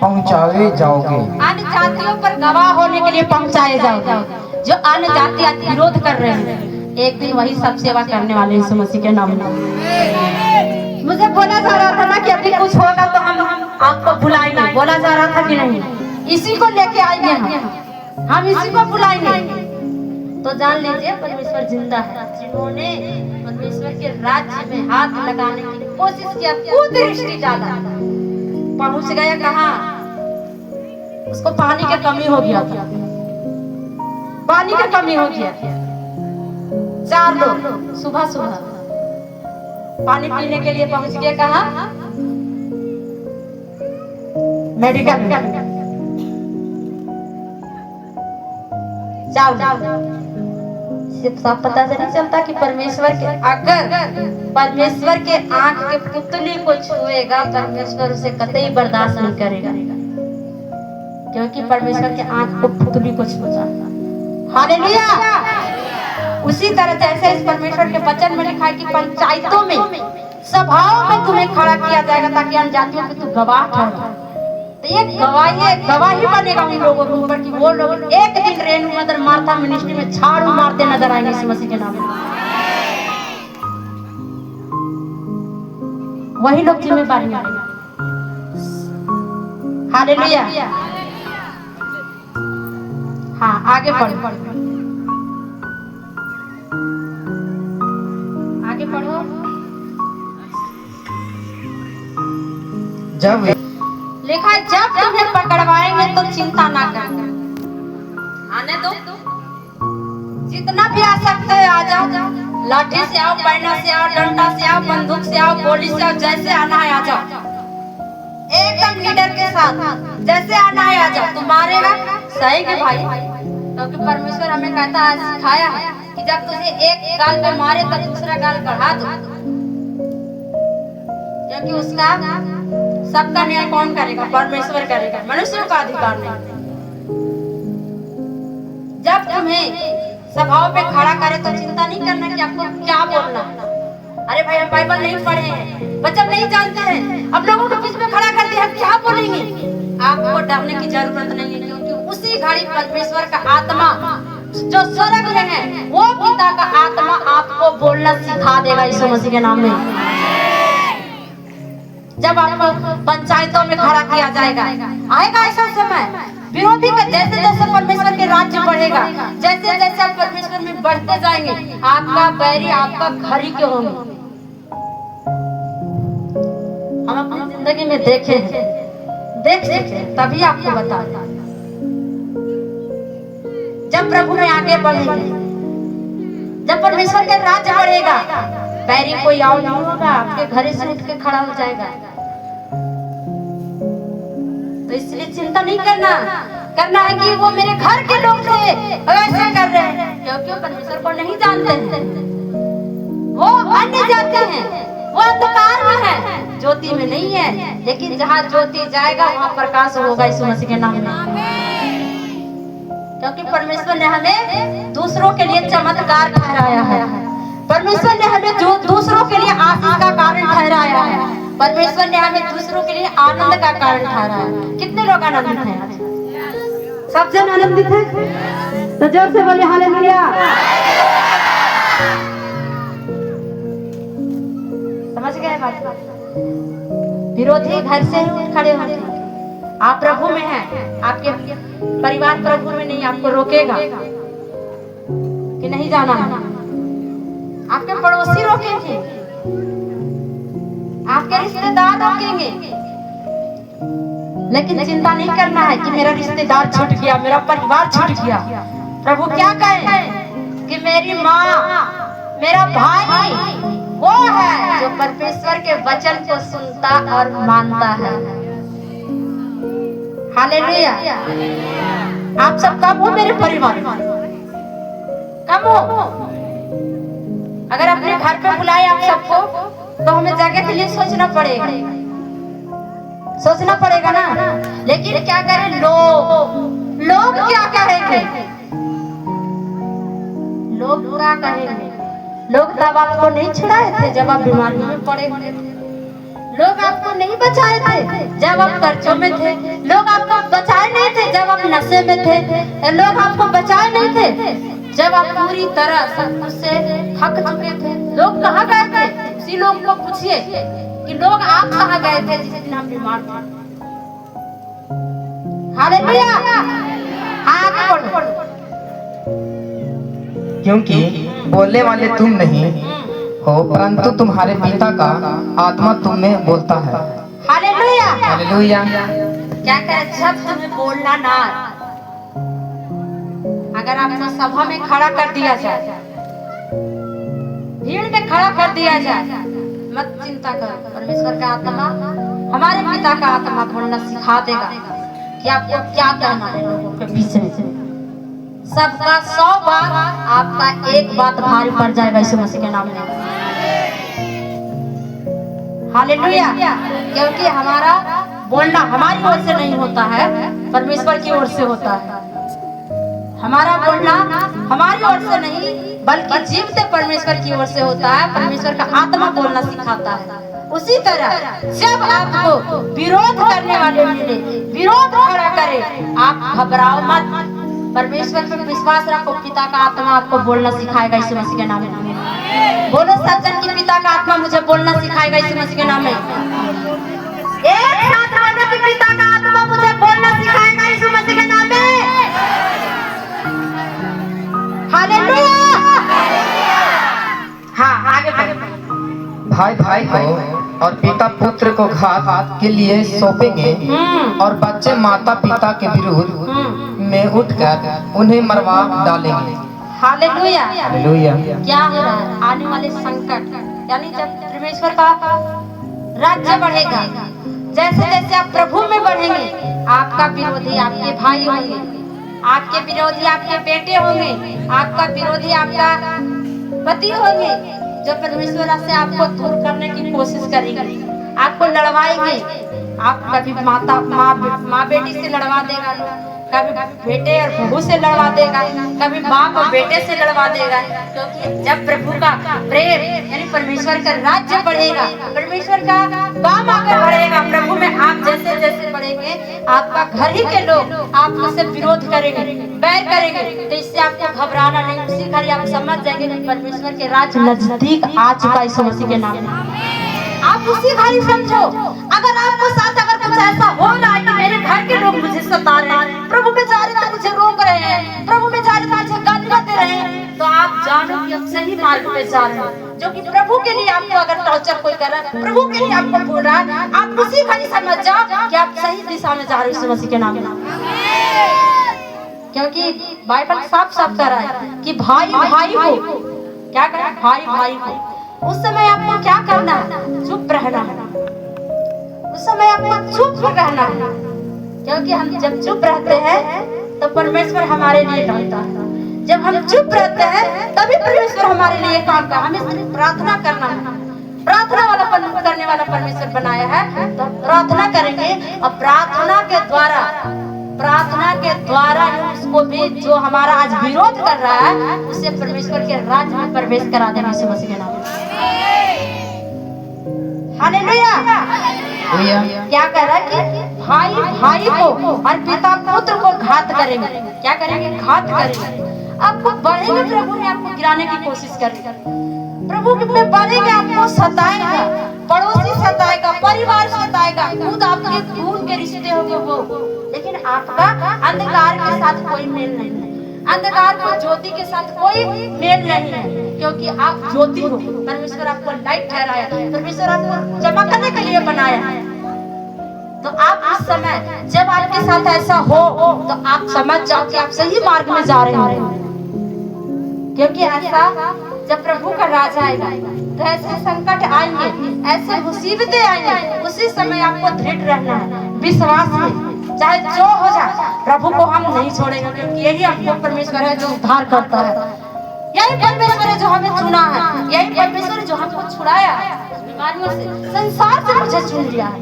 पहुंचाए जाओगे। अन्य जातियों पर गवाह होने के लिए पहुंचाए जाओगे। जो अन्य जाति आज विरोध कर रहे हैं, एक दिन वही सब सेवा करने वाले यीशु मसीह के नाम में। मुझे बोला जा रहा था ना कि अभी कुछ होगा तो हम आपको बुलाएंगे। बोला जा रहा था कि नहीं? इसी को लेके आएंगे हम इसी को बुलाएंगे। तो जान लीजिए परमेश्वर जिंदा है। जिन्होंने परमेश्वर के राज्य में हाथ लगाने की कोशिश किया, कुदृष्टि डाला, पहुंच गया कहाँ? उसको पानी की कमी हो गया था, पानी की कमी हो गया। 4 लोग सुबह सुबह पानी पीने के लिए पहुंच गए कहाँ? मेडिकल में। सब पता नहीं चलता कि परमेश्वर के, अगर परमेश्वर के आंख के पुतली को छुएगा, परमेश्वर उसे कतई बर्दाश्त नहीं करेगा, क्योंकि परमेश्वर के आंख को पुतली को छूता। हालेलुया। उसी तरह जैसे इस परमेश्वर के वचन में लिखा है कि पंचायतों में, सभाओं में तुम्हें खड़ा किया जाएगा ताकि अन्य जातियों पे तू गवाह ठहरे। तो ये गवाही बनेगा उन लोगों के ऊपर कि वो लोग एक दिन रेणु मदर मार्था मिनिस्ट्री में झाड़ू मारते नजर आएंगे यीशु मसीह के नाम में। वही लोग जिम्मेदारी लेंगे। हालेलुया। हाँ, आगे बढ़ो, आगे बढ़ो। जब लिखा है जब तुम्हें पकड़वाएंगे तो चिंता ना करना, आने दो, जितना भी आ सकते हैं आ जाओ। लाठी से आओ, पैना से आओ, डंडा से आओ, बंदूक से आओ, गोली से आओ, जैसे आना है आ जाओ। एकदम लीडर के साथ जैसे आना है आ जाओ। तुम मारेगा सही के भाई, क्योंकि परमेश्वर हमें कहता है, सिखाया है कि जब तुझे एक गाल पे मारे तो दूसरा गाल बढ़ा दो, क्योंकि उसका सबका न्याय कौन करेगा? परमेश्वर करेगा, मनुष्यों का अधिकार नहीं। जब तुम्हें सभाओं में खड़ा करे तो चिंता नहीं करना कि आपको क्या बोलना है। अरे भाई हम बाइबल नहीं पढ़े हैं, बच्चे नहीं जानते हैं, अब लोगों के बीच में खड़ा कर दिया, हम क्या बोलेंगे। आपको डरने की जरूरत नहीं है, क्योंकि उसी घड़ी परमेश्वर का आत्मा जो स्वर्ग में है, वो पिता का आत्मा आपको बोलना सिखा देगा यीशु मसीह के नाम में। जब आपको पंचायतों में खड़ा किया जाएगा, आएगा ऐसा समय, विरोधी का जैसे जैसे परमेश्वर के राज्य बढ़ेगा, जैसे जैसे आप परमेश्वर में बढ़ते जाएंगे, आपका बैरी आपका घर ही के होंगे। हम अपनी जिंदगी में देखे हैं, देख सकते तभी आपको बता रहे। जब प्रभु में आगे बढ़ेंगे, जब परमेश्वर के राज्य बढ़ेगा, बैरी कोई और नहीं होगा, आपके घर से उठ के खड़ा हो जाएगा। तो इसलिए चिंता नहीं करना है कि वो मेरे घर के लोग थे ऐसे कर रहे हैं, क्योंकि परमेश्वर को नहीं जानते हैं। वो अन्य जाति हैं, वो अंधकार में है, ज्योति में नहीं है। लेकिन जहाँ ज्योति जाएगा वहाँ प्रकाश होगा यीशु मसीह के नाम में। क्योंकि परमेश्वर ने हमें दूसरों के लिए चमत्कार ठहराया है, परमेश्वर ने हमें जो दूसरों के लिए आशीष का कारण ठहराया है, परमेश्वर ने हमें दूसरों के लिए आनंद का कारण ठहराया है। कितने लोग आनंदित हैं? सब जन आनंदित हैं? तो जोर से बोले हालेलुया। समझ गए बात? विरोधी घर से ही उठ खड़े होते हैं। आप प्रभु में हैं, आपके परिवार प्रभु में नहीं, आपको रोकेगा कि नहीं जाना है। आपके पड़ोसी रोकेंगे, आपके रिश्तेदार रोकेंगे, लेकिन चिंता नहीं करना है कि मेरा रिश्तेदार छूट गया, मेरा परिवार छूट गया। प्रभु क्या कहे कि मेरी माँ, मेरा भाई वो है जो परमेश्वर के वचन को सुनता और मानता है। हालेलुया। आप सब कब हो मेरे परिवार? कब हो? अगर अपने घर पे बुलाए आप सबको, तो हमें जगह के लिए सोचना पड़ेगा ना। लेकिन क्या करें, लोग क्या कहेंगे? लोग क्या कहेंगे? लोग तब आपको नहीं छुड़ाए थे जब आप बीमारी में पड़े हुए थे। लोग आपको नहीं बचाए थे जब आप कर्जों में थे। लोग आपको बचाए नहीं थे जब आप नशे में थे। लोग आपको बचाए नहीं थे जब आप पूरी तरह सब कुछ से थक चुके थे। लोग कहाँ गए थे? उसी लोग को पूछिए कि लोग आप कहाँ गए थे जिस दिन हम बीमार थे। हालेलुया। आगे बढ़ो। क्योंकि बोलने वाले तुम नहीं हो, परंतु तुम्हारे पिता का आत्मा तुम में बोलता है। हालेलुया। हालेलुया। क्या करें, जब तुम्हें बोलना ना, अगर आपको सभा में खड़ा कर दिया जाए, भीड़ में खड़ा कर दिया जाए, मत चिंता करो। परमेश्वर का आत्मा, हमारे पिता का आत्मा बोलना सिखा देगा कि आपको क्या कहना है लोगों के बीच में। सबका 100 बात, आपका एक बात भारी पड़ जाएगा यीशु मसीह के नाम में। हालेलुया। क्योंकि हमारा बोलना हमारी ओर से नहीं होता है, परमेश्वर की ओर से होता है। हमारा बोलना हमारी ओर से नहीं, बल्कि जीवते परमेश्वर की ओर से होता है। परमेश्वर का आत्मा बोलना सिखाता है। उसी तरह जब आपको विरोध करने वाले मिले, विरोध खड़ा करे, आप घबराओ मत। परमेश्वर पर विश्वास रखो, पिता का आत्मा आपको बोलना सिखाएगा यीशु मसीह के नाम में। बोलो सज्जन की पिता का आत्मा मुझे बोलना सिखाएगा यीशु मसीह के नाम में। एक साथ बोलो कि पिता का आत्मा मुझे बोलना सिखाएगा यीशु मसीह के नाम में। हालेलुया। हाँ, आगे बढ़ो। भाई भाई को और पिता पुत्र को घात के लिए सौंपेंगे, और बच्चे माता पिता के विरुद्ध में उठकर उन्हें मरवा डालेंगे। हालेलुया। हालेलुया। क्या हो रहा है? आने वाले संकट, यानी जब परमेश्वर का राज्य बढ़ेगा, जैसे जैसे आप प्रभु में बढ़ेंगे, आपका विरोधी आपके भाई होंगे, आपके विरोधी आपके बेटे होंगे, आपका विरोधी आपका पति होंगे, जो परमेश्वर से आपको दूर करने की कोशिश करेंगे, आपको लड़वाएंगे। आप कभी माँ बेटी से लड़वा देगा, कभी बेटे और बहू से लड़वा देगा, कभी बाप और बेटे से लड़वा देगा। क्योंकि जब प्रभु का प्रेम यानी परमेश्वर का राज्य बढ़ेगा, परमेश्वर का काम आगे बढ़ेगा, प्रभु में आप जैसे जैसे बढ़ेंगे, आपका घर ही के लोग आपसे विरोध करेंगे, बैर करेंगे, तो इससे आपको घबराना नहीं। उसी घड़ी आप समझ जाएंगे कि परमेश्वर के राज्य नजदीक आ चुका है यीशु मसीह के नाम में। आप उसी घड़ी समझो, अगर आपको साथ अगर कुछ ऐसा हो रहा है कि मेरे घर के लोग मुझे सता रहे हैं, प्रभु में जा रहे तो मुझे रोक रहे हैं, प्रभु में जा रहे तो मुझे गालियां दे रहे हैं, तो आप जानो कि आप सही मार्ग पे जा रहे हैं। जो कि प्रभु के लिए आपको अगर टॉर्चर कोई कर रहा है, प्रभु के लिए आपको बोल रहा है, आप उसी घड़ी समझ जाओ कि आप सही दिशा में जा रहे हो यीशु मसीह के नाम में। क्योंकि बाइबल साफ साफ कह रहा है कि भाई भाई को क्या करना, भाई भाई को उस समय आपको क्या करना है, चुप रहना है। उस समय आपको चुप रहना है, क्योंकि हम जब चुप रहते हैं तो परमेश्वर हमारे लिए लड़ता है। जब हम चुप रहते हैं तभी परमेश्वर हमारे लिए काम करता है। हमें सिर्फ प्रार्थना करना है, प्रार्थना वाला करने वाला परमेश्वर बनाया है, तो प्रार्थना करेंगे और प्रार्थना के द्वारा उसको भी जो हमारा आज विरोध कर रहा है उसे परमेश्वर के राज्य में प्रवेश करा देना यीशु मसीह के नाम में। हालेलुया। क्या कह रहा है कि भाई भाई को और पिता पुत्र को घात करेंगे। क्या करेंगे? घात करेंगे। आपको बढ़ेंगे, प्रभु ने आपको गिराने की कोशिश करेगा, प्रभु में बढ़ेंगे, आपको सताएगा, पड़ोसी सताएगा, परिवार सताएगा, खुद आपके खून के रिश्ते होंगे वो, लेकिन आपका अंधकार के साथ कोई मेल नहीं है, अंधकार को ज्योति के साथ कोई मेल नहीं है, क्योंकि आप ज्योति हो। परमेश्वर आपको लाइट ठहराया, परमेश्वर आपको चमकने के लिए बनाया है। तो आप इस समय जब आपके साथ ऐसा हो तो आप समझ जाओ कि आप सही मार्ग में जा रहे हो, क्योंकि ऐसा जब प्रभु का राज आएगा तो ऐसे संकट आएंगे, ऐसे मुसीबतें आएंगे, उसी समय आपको दृढ़ रहना है विश्वास में, चाहे जो हो जाए प्रभु को हम नहीं छोड़ेंगे, क्योंकि यही आपको परमेश्वर है जो उद्धार करता है, यही परमेश्वर है जो हमें चुना है, यही परमेश्वर है जो हमको छुड़ाया है बीमारियों से, संसार से मुझे चुन लिया है।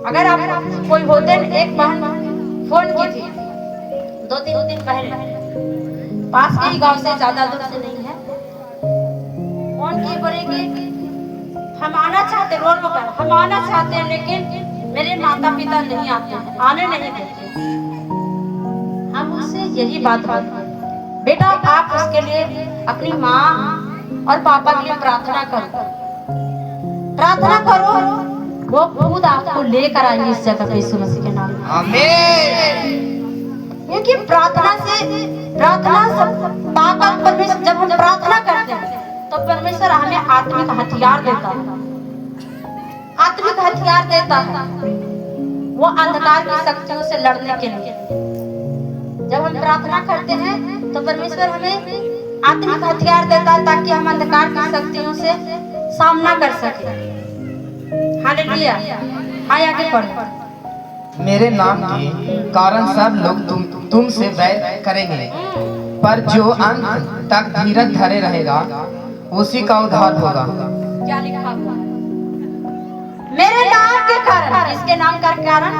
अगर आप कोई होते, एक बहन फोन की थी 2-3 दिन पहले, पास के ही गांव से, ज्यादा दूर से नहीं है, फोन की, बोलेगी हम आना चाहते, रोड पर हम आना चाहते हैं, लेकिन मेरे माता पिता नहीं आते हैं, आने नहीं देते। हम उससे यही बात करते, बेटा आप उसके लिए अपनी माँ और पापा के लिए प्रार्थना करो, प्रार्थना करो, वो खुद आपको लेकर आएंगे इस जगह पे यीशु मसीह के नाम में। आमीन। क्योंकि प्रार्थना ताकत परमेश्वर, जब हम प्रार्थना करते हैं तो परमेश्वर हमें आत्मिक हथियार देता है, आत्मिक हथियार देता है वो अंधकार की शक्तियों से लड़ने के लिए। जब हम प्रार्थना करते हैं तो परमेश्वर हमें आत्मिक हथियार देता है ताकि हम अंधकार की शक्तियों से सामना कर सके। हालेलुया। हाँ, आगे पढ़ो। मेरे नाम के कारण सब लोग तुमसे बैर करेंगे, पर जो अंत तक धीरज धरे रहेगा उसी का उद्धार होगा। क्या लिखा हुआ? मेरे नाम के कारण, इसके नाम का कारण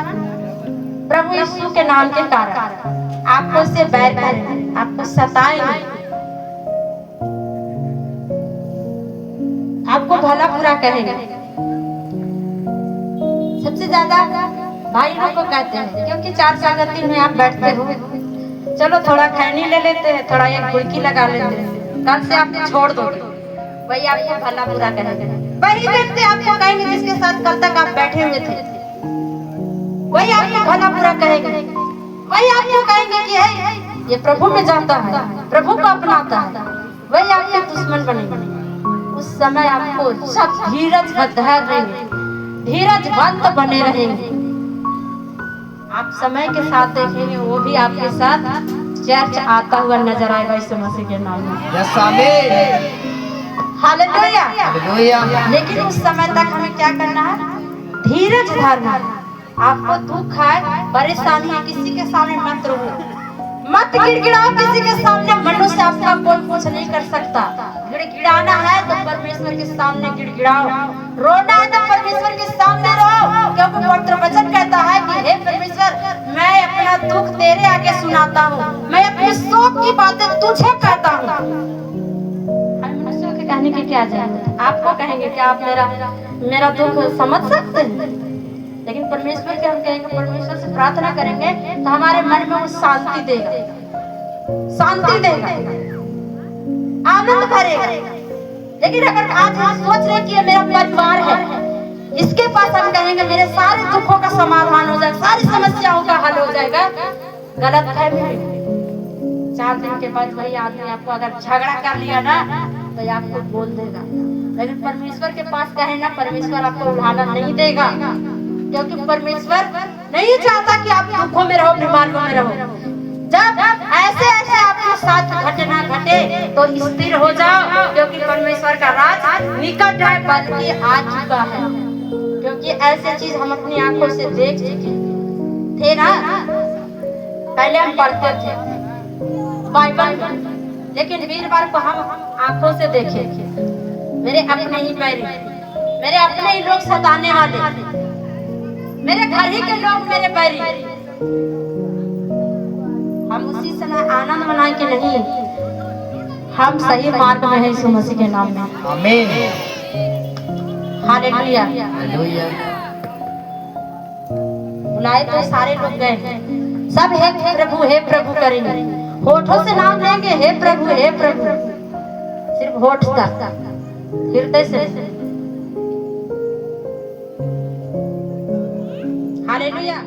प्रभु यीशु के नाम के कारण आपको से बैर करेंगे, आपको सताएंगे, आपको भला बुरा कहेंगे। सबसे ज्यादा भाई लोग को कहते हैं, क्योंकि 4 संगति में आप बैठते हो, चलो थोड़ा खैनी ले लेते हैं, थोड़ा एक गुड़की लगा लेते हैं, कल से आपने छोड़ दोगे, वही आपको भला बुरा कहेंगे। वही व्यक्ति आपको कहेंगे जिसके साथ कल तक आप बैठे हुए थे, वही आपको भला बुरा कहेंगे, वही आपको कहेंगे कि ये प्रभु में जाता है, प्रभु को अपनाता है, वही आपके दुश्मन बनेंगे। उस समय आपको सब धीरजवंत रहेंगे, धीरजवंत बने रहेंगे। आप समय के साथ देखेंगे वो भी आपके साथ चर्च आता हुआ नजर आएगा यीशु मसीह के नाम में। यस आमीन। हालेलुया। हालेलुया। लेकिन उस समय तक हमें क्या करना है? धीरज धरना है। आपको दुख है, परेशानी है, किसी के सामने मत रो, मत गिड़गिड़ाओ किसी के सामने। मनुष्य आपका कोई कुछ नहीं कर सकता। गिड़गिड़ाना है तो परमेश्वर के सामने गिड़गिड़ाओ, रोना है तो परमेश्वर के सामने रो। क्योंकि पवित्र वचन कहता है कि हे परमेश्वर, मैं अपना दुख तेरे आगे सुनाता हूँ, मैं अपने शोक की बातें तुझे कहता हूँ। हम मनुष्यों के कहने की क्या जरूरत है? आपको कहेंगे कि आप मेरा दुख समझ सकते हैं, लेकिन परमेश्वर के हम कहेंगे, परमेश्वर से प्रार्थना करेंगे तो हमारे मन में वो शांति देगा, आनंद भरेगा। लेकिन अगर आज हम सोच रहे कि ये मेरा परिवार है, इसके पास हम कहेंगे मेरे सारे दुखों का समाधान हो जाएगा, सारी समस्याओं का हल हो जाएगा, गलत है। 4 दिन के बाद वही आदमी आपको अगर झगड़ा कर लिया ना तो ये आपको बोल देगा। लेकिन परमेश्वर के पास कहे ना, परमेश्वर आपको उल्हाना नहीं देगा, क्योंकि परमेश्वर नहीं चाहता कि आप दुखों में रहो, बीमारियों में रहो। जब ऐसे आपके साथ घटना घटे तो स्थिर हो जाओ, क्योंकि परमेश्वर का राज निकट है, बल्कि आ चुका है। क्योंकि ऐसे चीज हम अपनी आंखों से देख चुके थे ना। पहले हम पढ़ते थे बाइबल में, लेकिन वीरवार को हम आंखों से देखे मेरे अपने ही बैरी, मेरे अपने ही लोग सताने वाले, मेरे घर ही के लोग मेरे बैरी। हम उसी समय आनंद मनाए कि नहीं, हम सही मार्ग में हैं यीशु मसीह के नाम में। आमीन, हालेलुया। हालेलुया। बुलाए तो सारे लोग गए, सब हे प्रभु करेंगे, होठों से नाम लेंगे, हे प्रभु, सिर्फ होठ तक, हृदय से। हालेलुया।